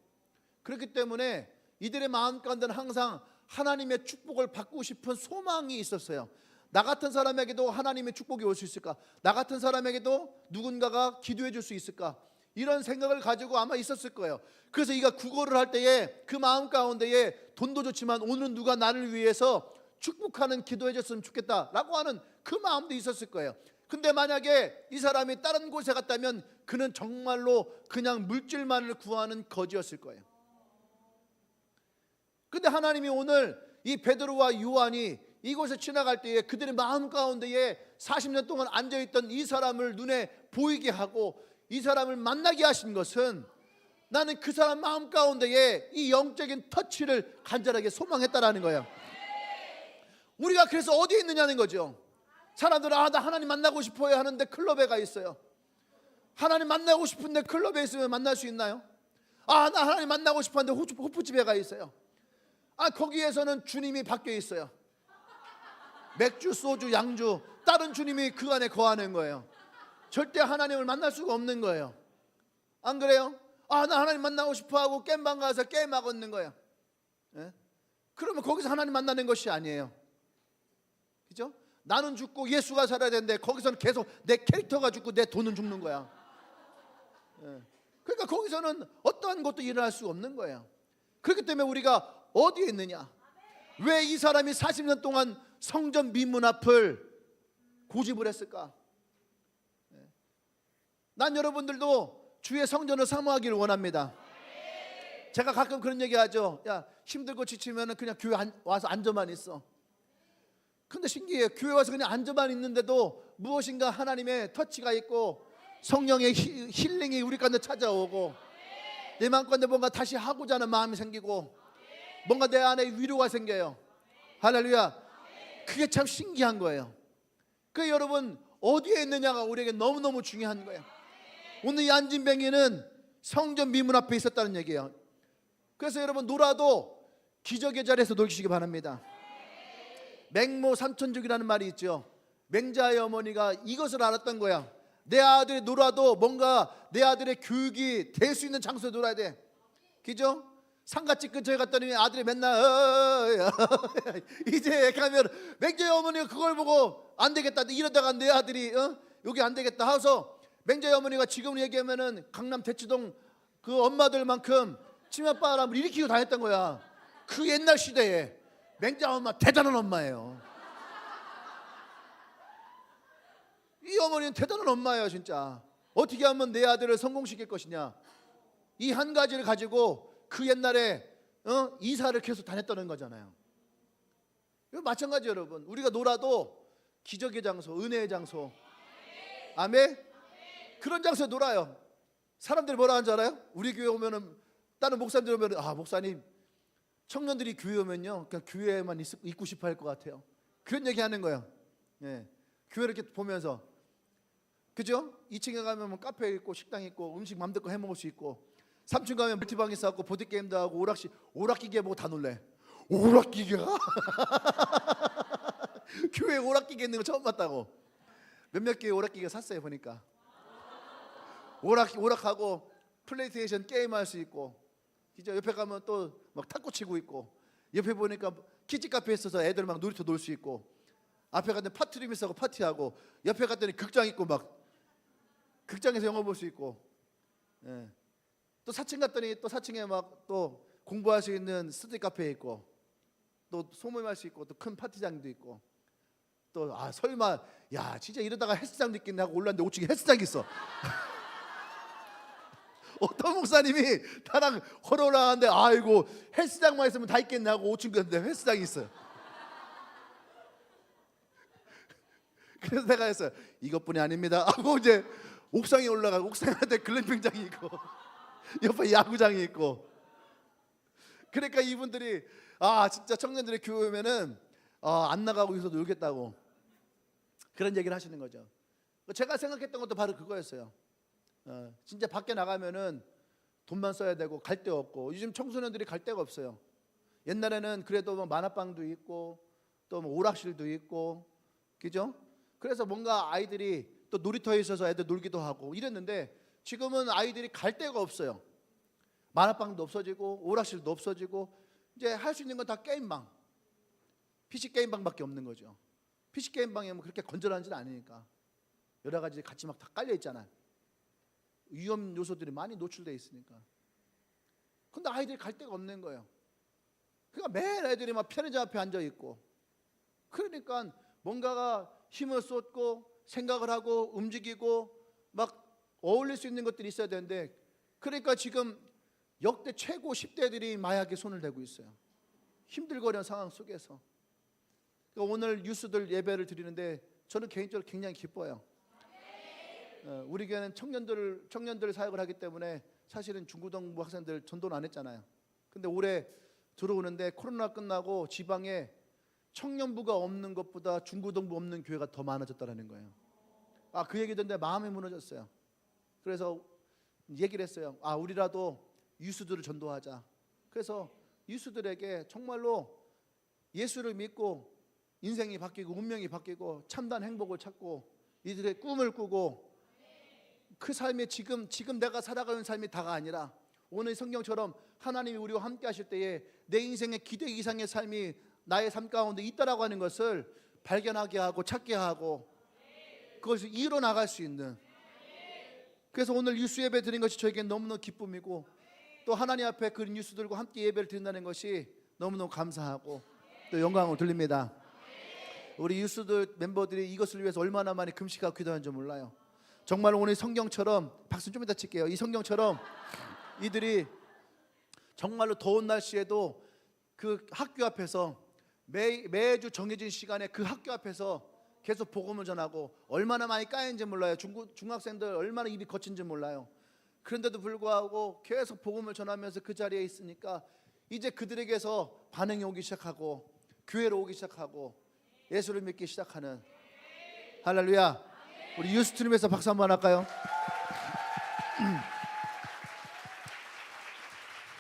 그렇기 때문에 이들의 마음 가운데는 항상 하나님의 축복을 받고 싶은 소망이 있었어요. 나 같은 사람에게도 하나님의 축복이 올 수 있을까? 나 같은 사람에게도 누군가가 기도해 줄 수 있을까? 이런 생각을 가지고 아마 있었을 거예요. 그래서 이가 구걸을 할 때에 그 마음 가운데에 돈도 좋지만 오늘은 누가 나를 위해서 축복하는 기도해 줬으면 좋겠다라고 하는 그 마음도 있었을 거예요. 근데 만약에 이 사람이 다른 곳에 갔다면 그는 정말로 그냥 물질만을 구하는 거지였을 거예요. 근데 하나님이 오늘 이 베드로와 요한이 이곳에 지나갈 때에 그들의 마음 가운데에 40년 동안 앉아있던 이 사람을 눈에 보이게 하고 이 사람을 만나게 하신 것은, 나는 그 사람 마음 가운데에 이 영적인 터치를 간절하게 소망했다라는 거예요. 우리가 그래서 어디에 있느냐는 거죠. 사람들은 나 하나님 만나고 싶어요 하는데 클럽에 가 있어요. 하나님 만나고 싶은데 클럽에 있으면 만날 수 있나요? 아, 나 하나님 만나고 싶은데 호프집에 가 있어요. 아, 거기에서는 주님이 바뀌어 있어요. 맥주, 소주, 양주, 다른 주님이 그 안에 거하는 거예요. 절대 하나님을 만날 수가 없는 거예요. 안 그래요? 아, 나 하나님 만나고 싶어 하고 게임방 가서 게임하고 있는 거예요. 예? 그러면 거기서 하나님 만나는 것이 아니에요. 그죠? 나는 죽고 예수가 살아야 되는데 거기서는 계속 내 캐릭터가 죽고 내 돈은 죽는 거야. 예. 그러니까 거기서는 어떠한 것도 일어날 수가 없는 거예요. 그렇기 때문에 우리가 어디에 있느냐? 왜 이 사람이 40년 동안 성전 미문 앞을 고집을 했을까? 난 여러분들도 주의 성전을 사모하기를 원합니다. 제가 가끔 그런 얘기 하죠. 야, 힘들고 지치면 그냥 교회 와서 앉아만 있어. 근데 신기해요. 교회 와서 그냥 앉아만 있는데도 무엇인가 하나님의 터치가 있고 성령의 힐링이 우리 가운데 찾아오고 내 마음 가운데 뭔가 다시 하고자 하는 마음이 생기고 뭔가 내 안에 위로가 생겨요. 할렐루야. 그게 참 신기한 거예요. 그 여러분 어디에 있느냐가 우리에게 너무너무 중요한 거예요. 오늘 이 안진뱅이는 성전 미문 앞에 있었다는 얘기예요. 그래서 여러분 놀아도 기적의 자리에서 놀시기 바랍니다. 맹모 삼천족이라는 말이 있죠. 맹자의 어머니가 이것을 알았던 거야. 내 아들이 놀아도 뭔가 내 아들의 교육이 될 수 있는 장소에 놀아야 돼. 그죠? 상가집 근처에 갔더니 아들이 맨날 이제 가면 맹자의 어머니가 그걸 보고 안 되겠다 이러다가 내 아들이 여기 안 되겠다 하서 맹자의 어머니가 지금 얘기하면은 강남 대치동 그 엄마들만큼 치맛바람을 일으키고 다녔던 거야. 그 옛날 시대에 맹자 엄마 대단한 엄마예요. 이 어머니는 대단한 엄마예요. 진짜 어떻게 하면 내 아들을 성공시킬 것이냐, 이 한 가지를 가지고 그 옛날에 이사를 계속 다녔다는 거잖아요. 마찬가지 여러분, 우리가 놀아도 기적의 장소, 은혜의 장소, 아멘, 그런 장소에 놀아요. 사람들이 뭐라 하는 줄 알아요? 우리 교회 오면은 다른 목사님들 오면은 아, 목사님 청년들이 교회 오면요 그냥 교회에만 있고 싶어 할 것 같아요. 그런 얘기 하는 거예요. 예. 교회 이렇게 보면서, 그죠? 2층에 가면 뭐 카페 있고 식당 있고 음식 맘대로 해 먹을 수 있고, 3층 가면 물티방이 있고 보드게임도 하고 오락기계 보고 다 놀래. 오락기계가? 교회에 오락기계 있는 거 처음 봤다고. 몇몇 개의 오락기계 샀어요. 보니까 오락하고 플레이스테이션 게임할 수 있고, 그죠? 옆에 가면 또 막 탁구 치고 있고, 옆에 보니까 키즈 카페 있어서 애들 막 놀이터 놀 수 있고, 앞에 갔더니 파티룸 있어서 파티하고, 옆에 갔더니 극장 있고 막 극장에서 영화 볼 수 있고, 예. 또 4층 갔더니 또 4층에 막 또 공부할 수 있는 스터디 카페 있고, 또 소모임할 수 있고, 또 큰 파티장도 있고, 또 아 설마 야 진짜 이러다가 헬스장도 있겠네 하고 올랐는데 5층에 헬스장이 있어. 어떤 목사님이 나랑 걸어 올라가는데 아이고 헬스장만 있으면 다 있겠네 하고 5층 갔는데 헬스장이 있어요. 그래서 내가 했어요. 이것뿐이 아닙니다 하고 이제 옥상에 올라가고, 옥상한테 글램핑장이 있고 옆에 야구장이 있고. 그러니까 이분들이 아 진짜 청년들의 교회 오면은 안 나가고 여기서 놀겠다고 그런 얘기를 하시는 거죠. 제가 생각했던 것도 바로 그거였어요. 진짜 밖에 나가면은 돈만 써야 되고 갈 데 없고, 요즘 청소년들이 갈 데가 없어요. 옛날에는 그래도 뭐 만화방도 있고 또 뭐 오락실도 있고, 그죠? 그래서 뭔가 아이들이 또 놀이터에 있어서 애들 놀기도 하고 이랬는데, 지금은 아이들이 갈 데가 없어요. 만화방도 없어지고 오락실도 없어지고 이제 할 수 있는 건 다 게임방, PC 게임방밖에 없는 거죠. PC 게임방에 뭐 그렇게 건전하지는 않으니까 여러 가지 같이 막 다 깔려 있잖아요. 위험 요소들이 많이 노출되어 있으니까. 근데 아이들이 갈 데가 없는 거예요. 그러니까 매일 애들이 막 편의점 앞에 앉아 있고, 그러니까 뭔가가 힘을 쏟고 생각을 하고 움직이고 막 어울릴 수 있는 것들이 있어야 되는데, 그러니까 지금 역대 최고 10대들이 마약에 손을 대고 있어요. 힘들거리는 상황 속에서. 그러니까 오늘 뉴스들 예배를 드리는데 저는 개인적으로 굉장히 기뻐요. 우리 교회는 청년들 사역을 하기 때문에 사실은 중고등부 학생들 전도는 안 했잖아요. 근데 올해 들어오는데 코로나 끝나고 지방에 청년부가 없는 것보다 중고등부 없는 교회가 더 많아졌다는 거예요. 그 얘기 듣는데 마음이 무너졌어요. 그래서 얘기를 했어요. 우리라도 유수들을 전도하자. 그래서 유수들에게 정말로 예수를 믿고 인생이 바뀌고 운명이 바뀌고 참된 행복을 찾고 이들의 꿈을 꾸고 그 삶이 지금 내가 살아가는 삶이 다가 아니라 오늘 성경처럼 하나님이 우리와 함께 하실 때에 내 인생의 기대 이상의 삶이 나의 삶 가운데 있다라고 하는 것을 발견하게 하고 찾게 하고 그것을 이뤄나갈 수 있는, 그래서 오늘 유수 예배 드린 것이 저에게는 너무너무 기쁨이고 또 하나님 앞에 그 유수들과 함께 예배를 드린다는 것이 너무너무 감사하고 또 영광을 돌립니다. 우리 유수들 멤버들이 이것을 위해서 얼마나 많이 금식하고 기도하는지 몰라요. 정말 오늘 성경처럼, 박수 좀 이따 칠게요. 이 성경처럼 이들이 정말로 더운 날씨에도 그 학교 앞에서 매주 정해진 시간에 그 학교 앞에서 계속 복음을 전하고 얼마나 많이 까인지 몰라요. 중학생들 얼마나 입이 거친지 몰라요. 그런데도 불구하고 계속 복음을 전하면서 그 자리에 있으니까 이제 그들에게서 반응이 오기 시작하고 교회로 오기 시작하고 예수를 믿기 시작하는, 할렐루야. 우리 유스트림에서 박수 한번 할까요?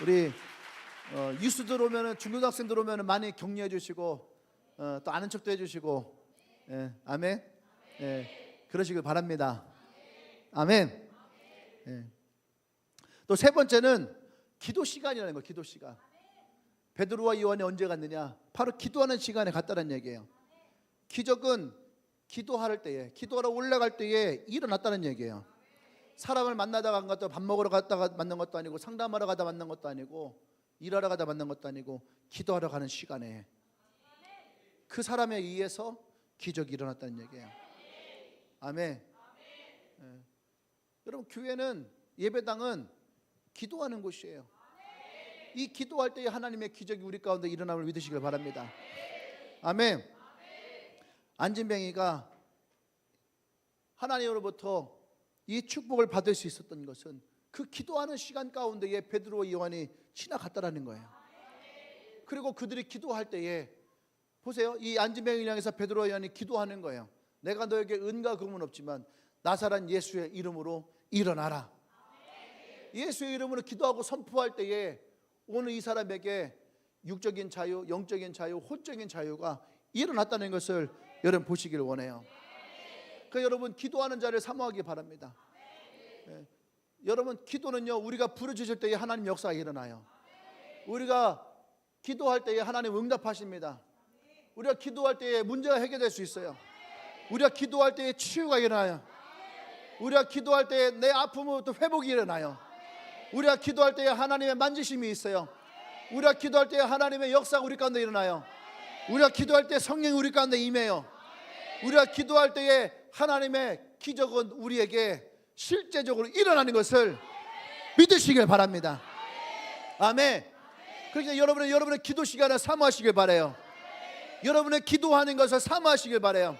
우리 유스들 오면은, 중고등학생들 오면은 많이 격려해 주시고 또 아는 척도 해 주시고, 아멘. 그러시길 바랍니다. 아멘. 또 세 번째는 기도 시간이라는 거예요. 기도 시간. 베드로와 요한이 언제 갔느냐? 바로 기도하는 시간에 갔다는 얘기예요. 기적은 기도할 때에, 기도하러 올라갈 때에 일어났다는 얘기예요. 사람을 만나다가 간 것도, 밥 먹으러 갔다가 만난 것도 아니고, 상담하러 가다 만난 것도 아니고, 일하러 가다 만난 것도 아니고, 기도하러 가는 시간에 그 사람에 의해서 기적이 일어났다는 얘기예요. 아멘. 여러분, 교회는, 예배당은 기도하는 곳이에요. 이 기도할 때에 하나님의 기적이 우리 가운데 일어남을 믿으시길 바랍니다. 아멘. 안진뱅이가 하나님으로부터 이 축복을 받을 수 있었던 것은 그 기도하는 시간 가운데에 베드로와 요한이 지나갔다라는 거예요. 그리고 그들이 기도할 때에 보세요. 이 안진뱅이를 향해서 베드로와 요한이 기도하는 거예요. 내가 너에게 은과 금은 없지만 나사렛 예수의 이름으로 일어나라. 예수의 이름으로 기도하고 선포할 때에 오늘 이 사람에게 육적인 자유, 영적인 자유, 혼적인 자유가 일어났다는 것을 여러분 보시길 원해요. 그 여러분 기도하는 자를 사모하기 바랍니다. 여러분 기도는요, 우리가 부르짖을 때에 하나님 역사가 일어나요. 우리가 기도할 때에 하나님 응답하십니다. 우리가 기도할 때에 문제가 해결될 수 있어요. 우리가 기도할 때에 치유가 일어나요. 우리가 기도할 때에 내 아픔으로부터 회복이 일어나요. 우리가 기도할 때에 하나님의 만지심이 있어요. 우리가 기도할 때에 하나님의 역사가 우리 가운데 일어나요. 우리가 기도할 때 성령이 우리 가운데 임해요. 우리가 기도할 때에 하나님의 기적은 우리에게 실제적으로 일어나는 것을 믿으시길 바랍니다. 아멘. 그러니까 여러분의 기도 시간을 사모하시길 바라요. 여러분의 기도하는 것을 사모하시길 바라요.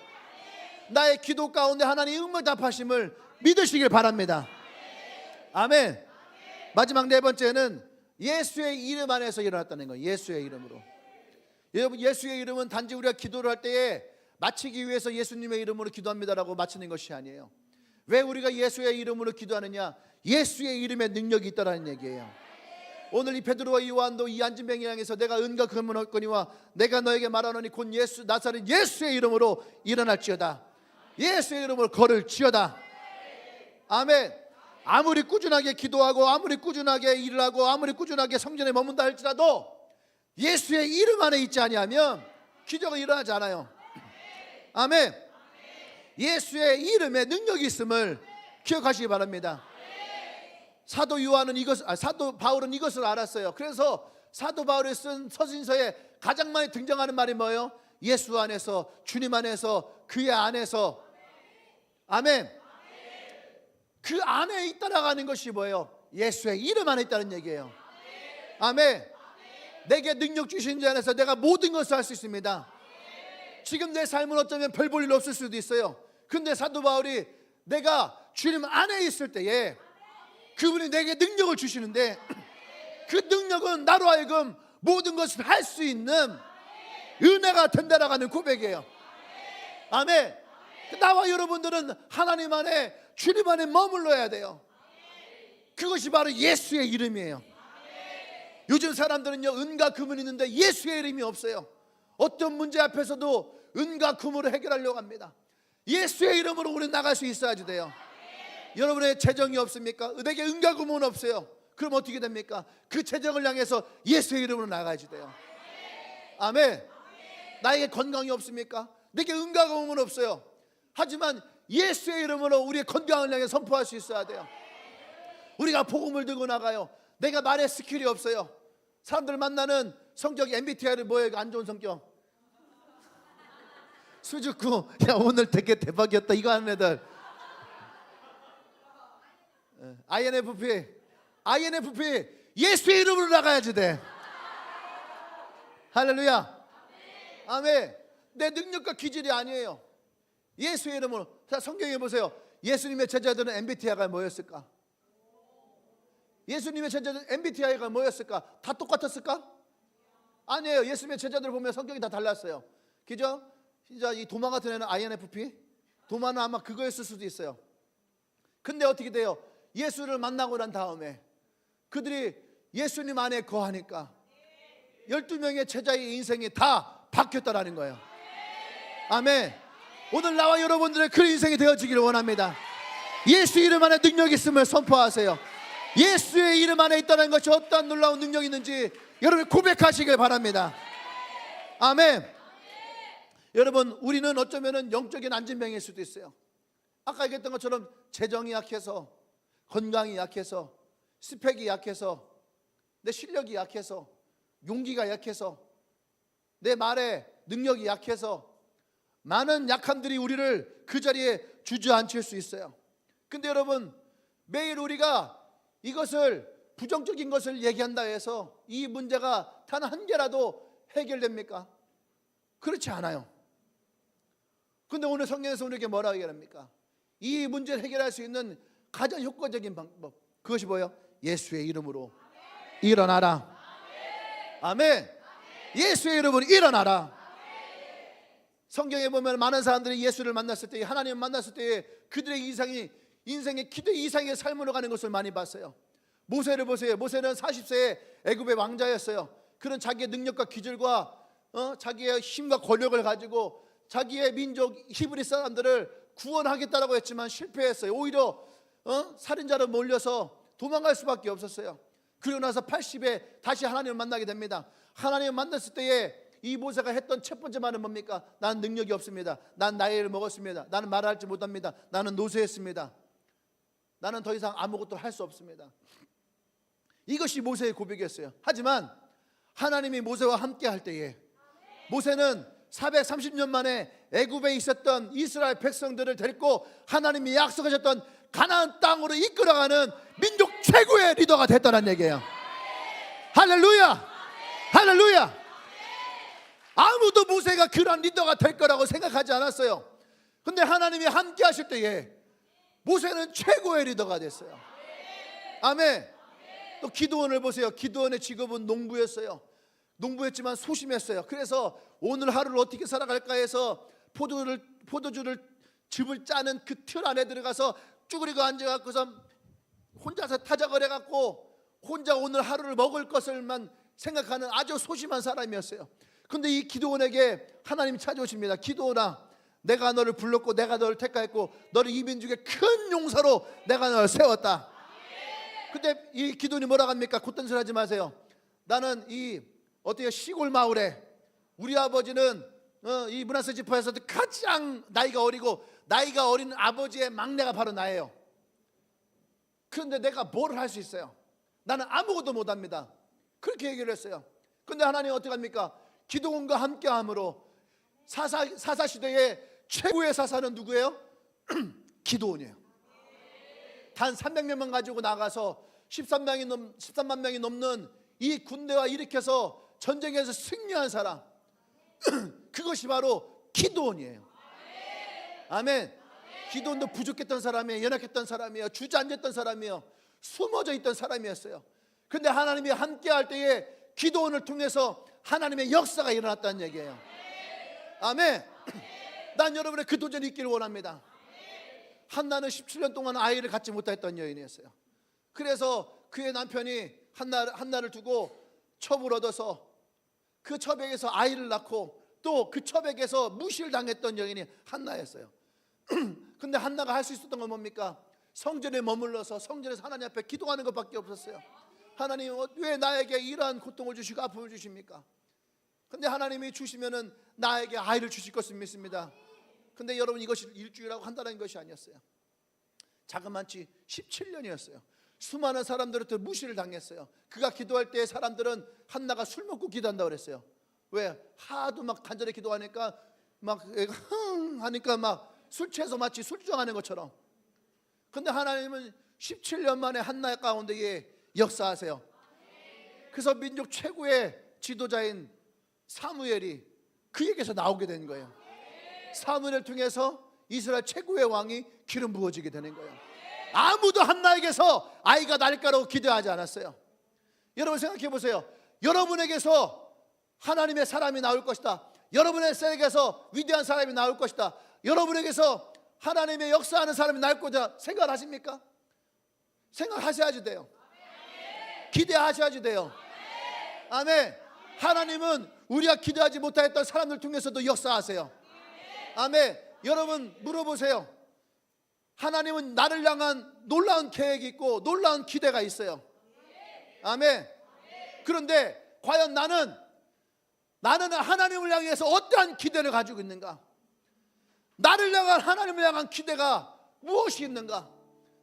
나의 기도 가운데 하나님 응답하심을 믿으시길 바랍니다. 아멘. 마지막 네 번째는 예수의 이름 안에서 일어났다는 거예요. 예수의 이름으로. 여러분, 예수의 이름은 단지 우리가 기도를 할 때에 마치기 위해서 예수님의 이름으로 기도합니다라고 마치는 것이 아니에요. 왜 우리가 예수의 이름으로 기도하느냐? 예수의 이름에 능력이 있다라는 얘기예요. 오늘 이 베드로와 요한도 이 안진뱅이를 향해서 내가 은과 금은 없거니와 내가 너에게 말하노니 곧 예수 나사렛 예수의 이름으로 일어날지어다. 예수의 이름으로 걸을지어다. 아멘. 아무리 꾸준하게 기도하고 아무리 꾸준하게 일을 하고 아무리 꾸준하게 성전에 머문다 할지라도 예수의 이름 안에 있지 아니하면 기적은 일어나지 않아요. 아멘. 예수의 이름에 능력이 있음을 기억하시기 바랍니다. 사도 바울은 이것을 알았어요. 그래서 사도 바울이 쓴 서신서에 가장 많이 등장하는 말이 뭐예요? 예수 안에서, 주님 안에서, 그의 안에서. 아멘. 그 안에 있다라는 것이 뭐예요? 예수의 이름 안에 있다는 얘기예요. 아멘. 내게 능력 주신 자 안에서 내가 모든 것을 할 수 있습니다. 지금 내 삶은 어쩌면 별 볼 일 없을 수도 있어요. 근데 사도 바울이 내가 주님 안에 있을 때에 그분이 내게 능력을 주시는데 그 능력은 나로 하여금 모든 것을 할 수 있는 은혜가 된다라고 하는 고백이에요. 아멘. 나와 여러분들은 하나님 안에, 주님 안에 머물러야 돼요. 그것이 바로 예수의 이름이에요. 요즘 사람들은요, 은과 금은 있는데 예수의 이름이 없어요. 어떤 문제 앞에서도 은과 금으로 해결하려고 합니다. 예수의 이름으로 우리 나갈 수 있어야지 돼요. 여러분의 재정이 없습니까? 내게 은과 금은 없어요. 그럼 어떻게 됩니까? 그 재정을 향해서 예수의 이름으로 나가야지 돼요. 아멘. 나에게 건강이 없습니까? 내게 은과 금은 없어요. 하지만 예수의 이름으로 우리의 건강을 향해 선포할 수 있어야 돼요. 우리가 복음을 들고 나가요. 내가 말에 스킬이 없어요. 사람들 만나는 성격이 MBTI를 뭐예요? 안 좋은 성격. 수줍고, 야 오늘 되게 대박이었다 이거 하는 애들. INFP 예수의 이름으로 나가야지 돼. 할렐루야. 아멘. 내 능력과 기질이 아니에요. 예수의 이름으로. 자, 성경에 보세요. 예수님의 제자들은 MBTI가 뭐였을까? 예수님의 제자들 MBTI가 뭐였을까? 다 똑같았을까? 아니에요. 예수님의 제자들 보면 성격이 다 달랐어요. 그죠? 진짜 이 도마 같은 애는 INFP? 도마는 아마 그거였을 수도 있어요. 근데 어떻게 돼요? 예수를 만나고 난 다음에 그들이 예수님 안에 거하니까 12명의 제자의 인생이 다 바뀌었다라는 거예요. 아멘. 오늘 나와 여러분들의 그 인생이 되어지기를 원합니다. 예수 이름 안에 능력이 있음을 선포하세요. 예수의 이름 안에 있다는 것이 어떠한 놀라운 능력이 있는지 여러분 고백하시길 바랍니다. 아멘. 여러분, 우리는 어쩌면 영적인 안진병일 수도 있어요. 아까 얘기했던 것처럼 재정이 약해서, 건강이 약해서, 스펙이 약해서, 내 실력이 약해서, 용기가 약해서, 내 말에 능력이 약해서 많은 약함들이 우리를 그 자리에 주저앉힐 수 있어요. 근데 여러분, 매일 우리가 이것을 부정적인 것을 얘기한다 해서 이 문제가 단 한 개라도 해결됩니까? 그렇지 않아요. 근데 오늘 성경에서 우리에게 뭐라고 얘기합니까? 이 문제를 해결할 수 있는 가장 효과적인 방법, 그것이 뭐예요? 예수의 이름으로 일어나라. 아멘. 예수의 이름으로 일어나라. 성경에 보면 많은 사람들이 예수를 만났을 때, 하나님을 만났을 때 그들의 인생의 기도 이상의 삶으로 가는 것을 많이 봤어요. 모세를 보세요. 모세는 40세에 애굽의 왕자였어요. 그런 자기의 능력과 기질과 자기의 힘과 권력을 가지고 자기의 민족 히브리 사람들을 구원하겠다라고 했지만 실패했어요. 오히려 살인자로 몰려서 도망갈 수밖에 없었어요. 그리고 나서 80에 다시 하나님을 만나게 됩니다. 하나님을 만났을 때에 이 모세가 했던 첫 번째 말은 뭡니까? 나는 능력이 없습니다. 난 나이를 먹었습니다. 나는 말할지 못합니다. 나는 노쇠했습니다. 나는 더 이상 아무것도 할 수 없습니다. 이것이 모세의 고백이었어요. 하지만 하나님이 모세와 함께 할 때에 모세는 430년 만에 애굽에 있었던 이스라엘 백성들을 데리고 하나님이 약속하셨던 가나안 땅으로 이끌어가는 민족 최고의 리더가 됐다는 얘기예요. 할렐루야. 할렐루야. 아무도 모세가 그런 리더가 될 거라고 생각하지 않았어요. 근데 하나님이 함께 하실 때에 모세는 최고의 리더가 됐어요. 아멘. 또 기드온을 보세요. 기드온의 직업은 농부였어요. 농부였지만 소심했어요. 그래서 오늘 하루를 어떻게 살아갈까 해서 포도주를 즙을 짜는 그 틀 안에 들어가서 쭈그리고 앉아갖고서 혼자서 타작을 해갖고 혼자 오늘 하루를 먹을 것을만 생각하는 아주 소심한 사람이었어요. 근데 이 기드온에게 하나님이 찾아오십니다. 기드온아, 내가 너를 불렀고 내가 너를 택하였고 너를 이 민족의 큰 용사로 내가 너를 세웠다. 근데 이 기드온이 뭐라고 합니까? 콧된 소리 하지 마세요. 나는 이 어때요? 시골 마을에 우리 아버지는 이 므낫세 지파에서도 가장 나이가 어리고 나이가 어린 아버지의 막내가 바로 나예요. 그런데 내가 뭘 할 수 있어요? 나는 아무것도 못합니다. 그렇게 얘기를 했어요. 근데 하나님 어떻게 합니까? 기드온과 함께함으로 사사시대의 최고의 사사는 누구예요? 기드온이에요. 단 300명만 가지고 나가서 13만 명이 넘는 이 군대와 일으켜서 전쟁에서 승리한 사람, 그것이 바로 기드온이에요. 아멘. 기드온도 부족했던 사람이에요. 연약했던 사람이에요. 주저앉았던 사람이에요. 숨어져 있던 사람이었어요. 그런데 하나님이 함께할 때에 기드온을 통해서 하나님의 역사가 일어났다는 얘기예요. 아멘. 난 여러분의 그 도전이 있기를 원합니다. 한나는 17년 동안 아이를 갖지 못했던 여인이었어요. 그래서 그의 남편이 한나를 두고 첩을 얻어서 그 첩에게서 아이를 낳고 또 그 첩에게서 무시를 당했던 여인이 한나였어요. 근데 한나가 할 수 있었던 건 뭡니까? 성전에 머물러서 성전에서 하나님 앞에 기도하는 것밖에 없었어요. 하나님, 왜 나에게 이러한 고통을 주시고 아픔을 주십니까? 근데 하나님이 주시면은 나에게 아이를 주실 것을 믿습니다. 근데 여러분, 이것이 일주일하고 한다는 것이 아니었어요. 자그마치 17년이었어요. 수많은 사람들한테 무시를 당했어요. 그가 기도할 때 사람들은 한나가 술 먹고 기도한다고 그랬어요. 왜? 하도 막 간절히 기도하니까 막 하니까 막 술 취해서 마치 술주정하는 것처럼. 근데 하나님은 17년 만에 한나 가운데에 역사하세요. 그래서 민족 최고의 지도자인 사무엘이 그에게서 나오게 된 거예요. 사무엘을 통해서 이스라엘 최고의 왕이 기름 부어지게 되는 거예요. 아무도 한나에게서 아이가 날 거라고 기대하지 않았어요. 여러분 생각해 보세요. 여러분에게서 하나님의 사람이 나올 것이다. 여러분에게서 위대한 사람이 나올 것이다. 여러분에게서 하나님의 역사하는 사람이 나올 거다 생각하십니까? 생각하셔야지 돼요. 기대하셔야지 돼요. 아멘. 하나님은 우리가 기대하지 못했던 사람들 통해서도 역사하세요. 아멘. 여러분 물어보세요. 하나님은 나를 향한 놀라운 계획이 있고 놀라운 기대가 있어요. 아멘. 그런데 과연 나는 하나님을 향해서 어떠한 기대를 가지고 있는가? 나를 향한 하나님을 향한 기대가 무엇이 있는가?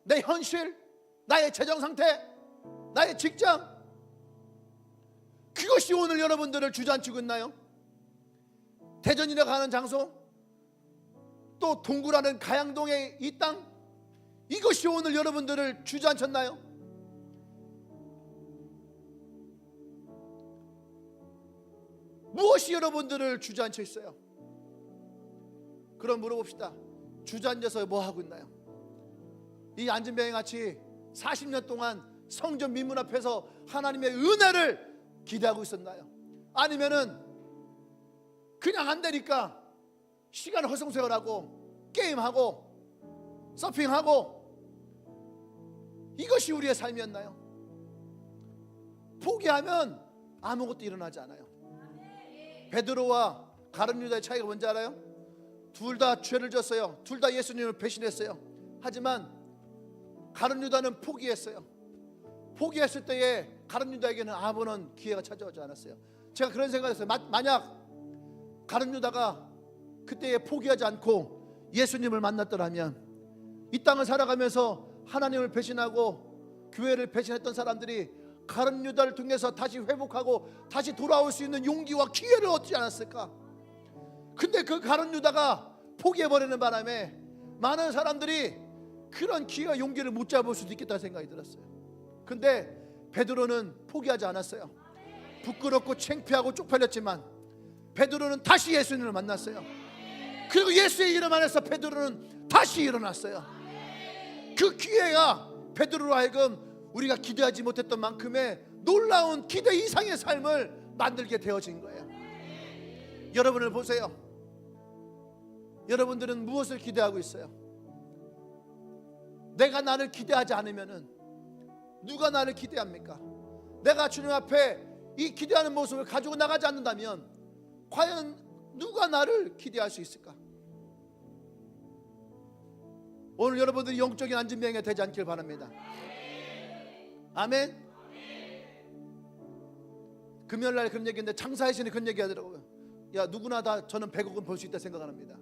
내 현실, 나의 재정 상태, 나의 직장, 그것이 오늘 여러분들을 주저앉히고 있나요? 대전이라고 하는 장소, 또 동구라는 가양동의 이 땅, 이것이 오늘 여러분들을 주저앉혔나요? 무엇이 여러분들을 주저앉혀 있어요? 그럼 물어봅시다. 주저앉아서 뭐 하고 있나요? 이 안진병이 같이 40년 동안 성전 민문 앞에서 하나님의 은혜를 기대하고 있었나요? 아니면은 그냥 안 되니까 시간을 허송세월하고 게임하고 서핑하고 이것이 우리의 삶이었나요? 포기하면 아무것도 일어나지 않아요. 베드로와 가룟 유다의 차이가 뭔지 알아요? 둘 다 죄를 졌어요. 둘 다 예수님을 배신했어요. 하지만 가룟 유다는 포기했어요. 포기했을 때에 가룟 유다에게는 아무런 기회가 찾아오지 않았어요. 제가 그런 생각을 했어요. 만약 가룟 유다가 그때에 포기하지 않고 예수님을 만났더라면 이 땅을 살아가면서 하나님을 배신하고 교회를 배신했던 사람들이 가룟 유다를 통해서 다시 회복하고 다시 돌아올 수 있는 용기와 기회를 얻지 않았을까? 근데 그 가룟 유다가 포기해버리는 바람에 많은 사람들이 그런 기회와 용기를 못 잡을 수도 있겠다는 생각이 들었어요. 근데 베드로는 포기하지 않았어요. 부끄럽고 창피하고 쪽팔렸지만 베드로는 다시 예수님을 만났어요. 그리고 예수의 이름 안에서 베드로는 다시 일어났어요. 그 기회가 베드로로 하여금 우리가 기대하지 못했던 만큼의 놀라운 기대 이상의 삶을 만들게 되어진 거예요. 여러분을 보세요. 여러분들은 무엇을 기대하고 있어요? 내가 나를 기대하지 않으면은 누가 나를 기대합니까? 내가 주님 앞에 이 기대하는 모습을 가지고 나가지 않는다면 과연 누가 나를 기대할 수 있을까? 오늘 여러분들이 영적인 안진병이 되지 않길 바랍니다. 아멘. 금요일날 그런 얘기인데 장사의 신이 그런 얘기 하더라고요. 야, 누구나 다 저는 100억은 벌 수 있다 생각합니다.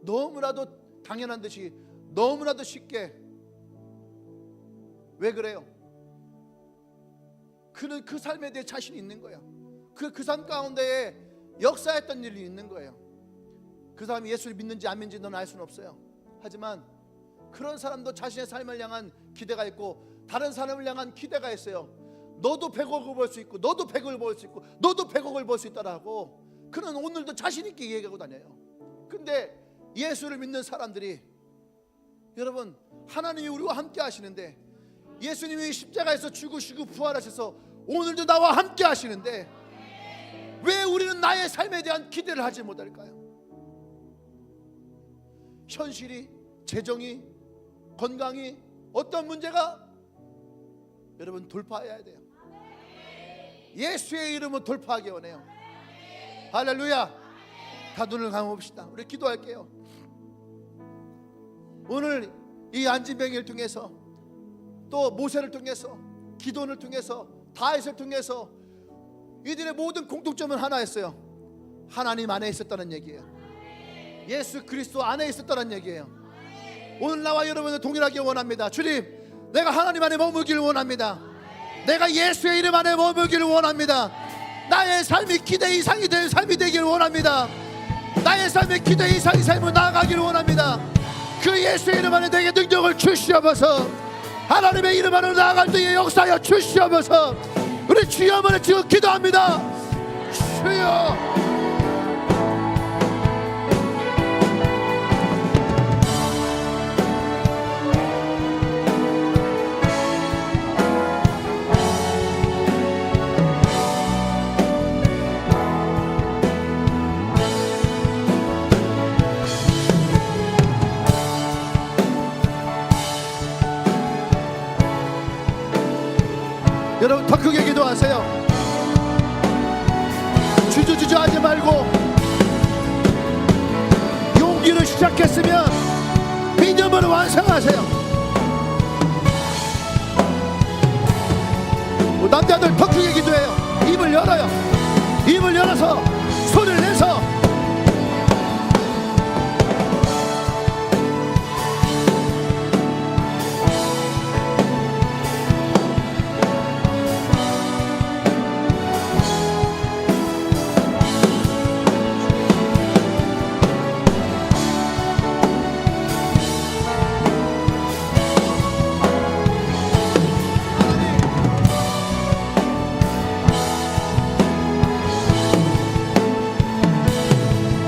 너무나도 당연한 듯이 너무나도 쉽게. 왜 그래요? 그는 그 삶에 대해 자신이 있는 거예요. 그 삶 가운데에 역사했던 일이 있는 거예요. 그 사람이 예수를 믿는지 안 믿는지 너는 알 수는 없어요. 하지만 그런 사람도 자신의 삶을 향한 기대가 있고 다른 사람을 향한 기대가 있어요. 너도 100억을 벌 수 있고 너도 100억을 벌 수 있고 너도 100억을 벌 수 있다라고 그는 오늘도 자신 있게 얘기하고 다녀요. 근데 예수를 믿는 사람들이, 여러분, 하나님이 우리와 함께 하시는데 예수님이 십자가에서 죽으시고 부활하셔서 오늘도 나와 함께 하시는데 왜 우리는 나의 삶에 대한 기대를 하지 못할까요? 현실이, 재정이, 건강이, 어떤 문제가 여러분 돌파해야 돼요. 예수의 이름은 돌파하기 원해요. 할렐루야. 다 눈을 감아봅시다. 우리 기도할게요. 오늘 이 안진뱅이를 통해서 또 모세를 통해서 기도를 통해서 다윗을 통해서 이들의 모든 공통점은 하나였어요. 하나님 안에 있었다는 얘기예요. 예수 그리스도 안에 있었다는 얘기예요. 오늘 나와 여러분을 동일하게 원합니다. 주님, 내가 하나님 안에 머물기를 원합니다. 내가 예수의 이름 안에 머물기를 원합니다. 나의 삶이 기대 이상이 된 삶이 되기를 원합니다. 나의 삶의 기대 이상의 삶으로 나아가기를 원합니다. 그 예수의 이름 안에 내게 능력을 주시옵소서. 하나님의 이름 안으로 나아갈 때에 역사하여 주시옵소서. 우리 주여 한번 지금 기도합니다. 주여. 여러분 더 크게 기도하세요. 주저주저 하지 말고 용기를 시작했으면 믿음으로 완성하세요. 남자들 더 크게 기도해요. 입을 열어요. 입을 열어서 소리를 내서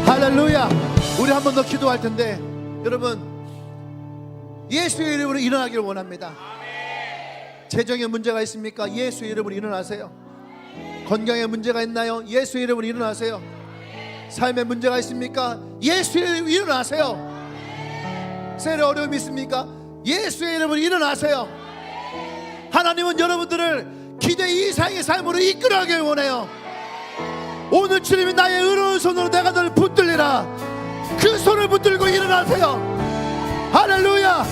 할렐루야. 우리 한 번 더 기도할 텐데 여러분 예수의 이름으로 일어나기를 원합니다. 재정에 문제가 있습니까? 예수의 이름으로 일어나세요. 건강에 문제가 있나요? 예수의 이름으로 일어나세요. 삶에 문제가 있습니까? 예수의 이름으로 일어나세요. 세례 어려움이 있습니까? 예수의 이름으로 일어나세요. 하나님은 여러분들을 기대 이상의 삶으로 이끌어가길 원해요. 오늘 주님이 나의 의로운 손으로 내가 너를 붙들리라. 그 손을 붙들고 일어나세요. 할렐루야.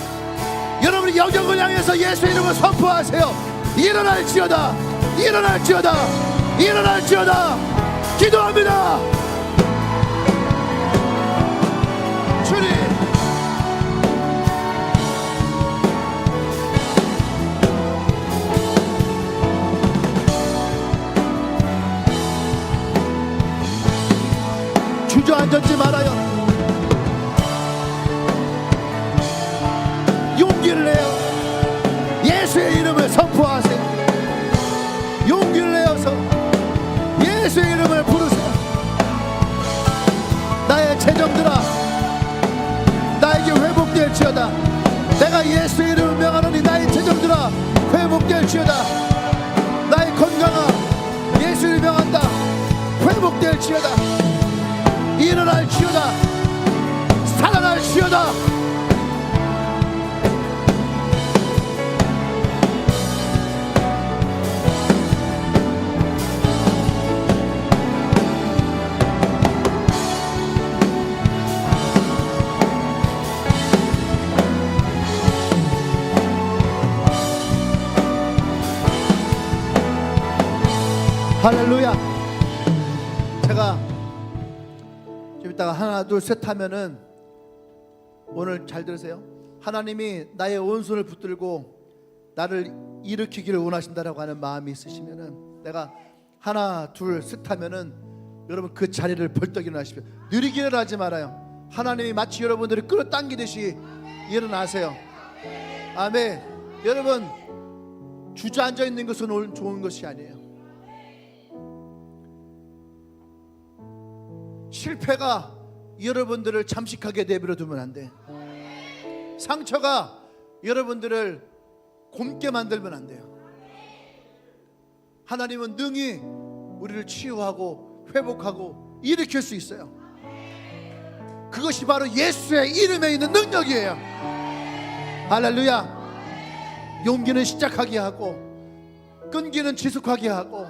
여러분이 영역을 향해서 예수의 이름을 선포하세요. 일어날지어다. 일어날지어다. 일어날지어다. 기도합니다. 주님, 주저앉지 말아요. 용기를 내요. 예수의 이름을 선포하세요. 용기를 내어서 예수의 이름을 부르세요. 나의 재정들아 나에게 회복될지어다. 내가 예수의 이름을 명하노니 나의 재정들아 회복될지어다. 나의 건강아 예수를 명한다. 회복될지어다. 일어날지어다. 살아날지어다. 할렐루야. 제가 좀 이따가 하나 둘 셋 하면은 오늘 잘 들으세요. 하나님이 나의 오른손을 붙들고 나를 일으키기를 원하신다라고 하는 마음이 있으시면은 내가 하나 둘 셋 하면은 여러분 그 자리를 벌떡 일어나십시오. 느리기를 하지 말아요. 하나님이 마치 여러분들을 끌어당기듯이 일어나세요. 아멘. 여러분 주저앉아 있는 것은 좋은 것이 아니에요. 실패가 여러분들을 잠식하게 내버려 두면 안 돼. 상처가 여러분들을 곪게 만들면 안 돼요. 하나님은 능히 우리를 치유하고 회복하고 일으킬 수 있어요. 그것이 바로 예수의 이름에 있는 능력이에요. 할렐루야. 용기는 시작하게 하고 끈기는 지속하게 하고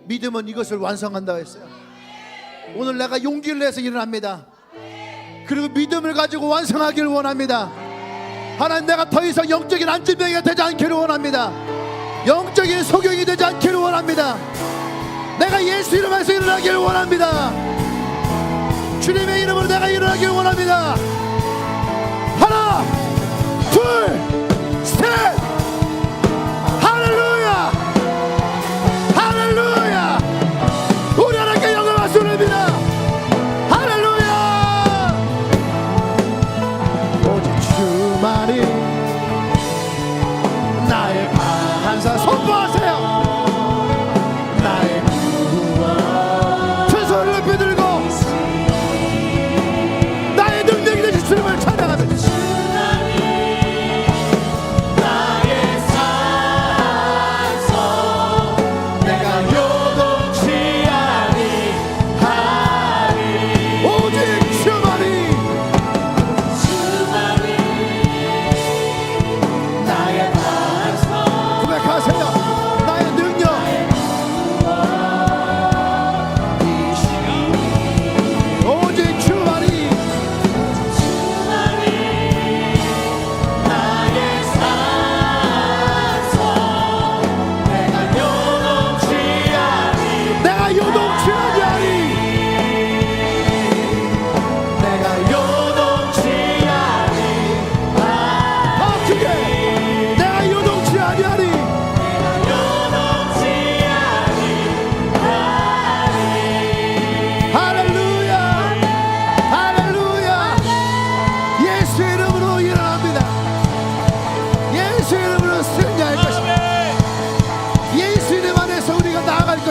믿음은 이것을 완성한다고 했어요. 오늘 내가 용기를 내서 일어납니다. 그리고 믿음을 가지고 완성하기를 원합니다. 하나님, 내가 더 이상 영적인 안진병이가 되지 않기를 원합니다. 영적인 소경이 되지 않기를 원합니다. 내가 예수 이름에서 일어나기를 원합니다. 주님의 이름으로 내가 일어나기를 원합니다. 하나, 둘, 셋. 할렐루야, 할렐루야. 우리 하나님께 영광 말씀드립니다. 할렐루야. 오직 주만이 나의 반사. 선포하세요. 나의 구원. 두 손을 높이 들고 나의 능력이 되신 주님을 찬양합니다.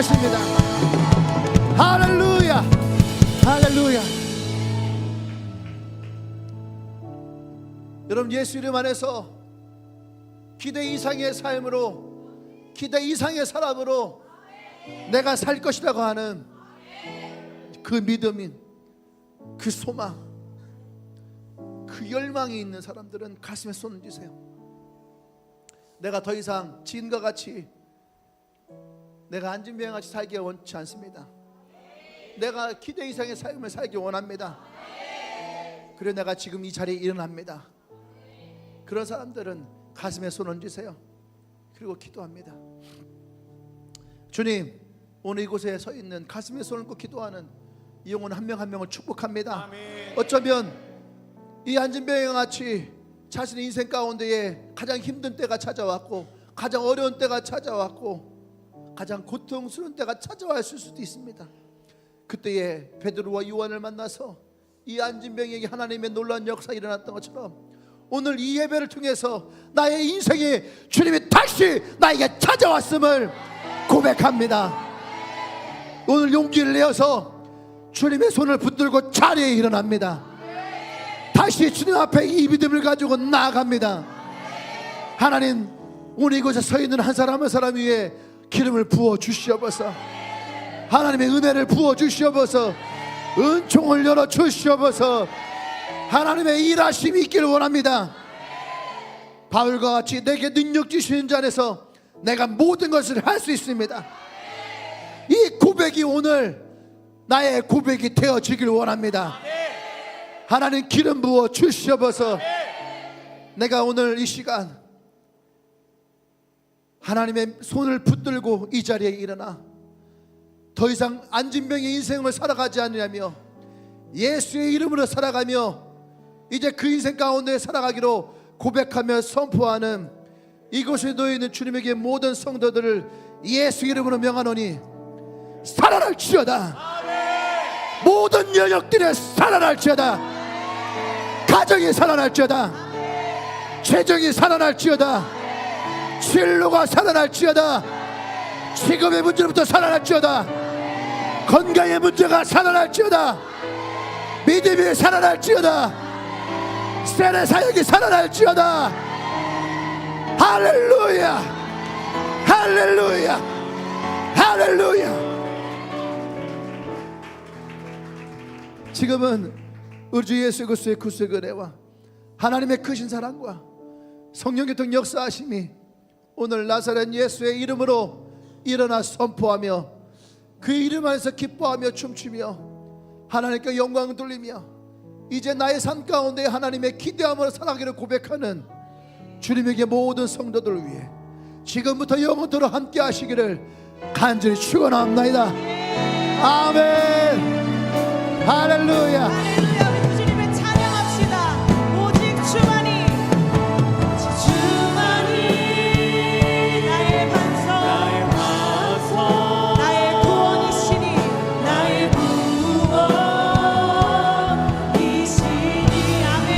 것입니다. 할렐루야, 할렐루야. 여러분, 예수 이름 안에서 기대 이상의 삶으로, 기대 이상의 사람으로 내가 살 것이라고 하는 그 믿음인, 그 소망, 그 열망이 있는 사람들은 가슴에 손을 쥐세요. 내가 더 이상 지금과 같이 내가 안진병과 같이 살기 원치 않습니다. 내가 기대 이상의 삶을 살기 원합니다. 그래서 내가 지금 이 자리에 일어납니다. 그런 사람들은 가슴에 손 얹으세요. 그리고 기도합니다. 주님, 오늘 이곳에 서 있는 가슴에 손을 얹고 기도하는 이 영혼 한 명 한 명을 축복합니다. 아멘. 어쩌면 이 안진병과 같이 자신의 인생 가운데에 가장 힘든 때가 찾아왔고, 가장 어려운 때가 찾아왔고, 가장 고통스러운 때가 찾아왔을 수도 있습니다. 그때에 베드로와 요한을 만나서 이 안진병에게 하나님의 놀라운 역사가 일어났던 것처럼 오늘 이 예배를 통해서 나의 인생에 주님이 다시 나에게 찾아왔음을 고백합니다. 오늘 용기를 내어서 주님의 손을 붙들고 자리에 일어납니다. 다시 주님 앞에 이 믿음을 가지고 나아갑니다. 하나님, 오늘 이곳에 서 있는 한 사람 한 사람 위에 기름을 부어 주시옵소서. 하나님의 은혜를 부어 주시옵소서. 은총을 열어 주시옵소서. 하나님의 일하심이 있기를 원합니다. 바울과 같이 내게 능력 주시는 자 안에서 내가 모든 것을 할 수 있습니다. 이 고백이 오늘 나의 고백이 되어지길 원합니다. 하나님, 기름 부어 주시옵소서. 내가 오늘 이 시간 하나님의 손을 붙들고 이 자리에 일어나 더 이상 안진병의 인생을 살아가지 않으려며 예수의 이름으로 살아가며 이제 그 인생 가운데 살아가기로 고백하며 선포하는 이곳에 놓여있는 주님에게 모든 성도들을 예수 이름으로 명하노니 살아날지어다. 모든 영역들에 살아날지어다. 가정이 살아날지어다. 재정이 살아날지어다. 진로가 살아날지어다. 직업의 문제로부터 살아날지어다. 건강의 문제가 살아날지어다. 믿음이 살아날지어다. 세례 사역이 살아날지어다. 할렐루야, 할렐루야, 할렐루야. 지금은 우리 주 예수 그리스도의 구속의 은혜와 하나님의 크신 사랑과 성령 교통 역사하심이 오늘 나사렛 예수의 이름으로 일어나 선포하며 그 이름 안에서 기뻐하며 춤추며 하나님께 영광을 돌리며 이제 나의 삶 가운데 하나님의 기대함으로 살아가기를 고백하는 주님에게 모든 성도들을 위해 지금부터 영원토록 함께 하시기를 간절히 축원합니다. 아멘. 할렐루야. 할렐루야. 우리 주님을 찬양합시다. 오직 주만이 나의 반석 나의 구원이시니 나의 구원이시니 아멘.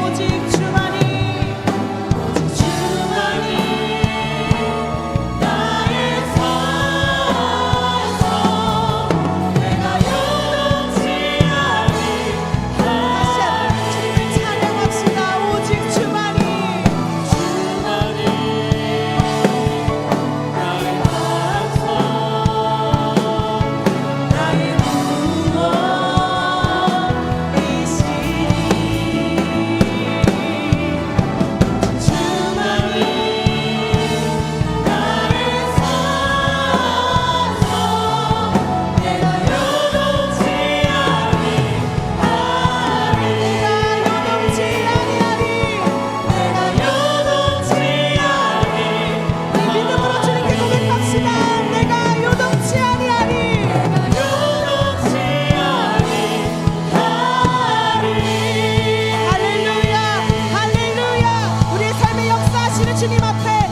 오직 주만이 나의 반석 내가 요동치 아니 다시 한번 주님을 찬양합시다. 오직 주만이 나의 구원이시니 주만이 나의 산소 내가 요동치 아니하리 내가 요동치 아니하리 내가 요동치 아니 우리 믿음으로 주님께 고백합시다. 내가 요동치 아니하리 내가 요동치 아니하리 할렐루야 할렐루야. 우리의 삶에 역사하시는 주님 앞에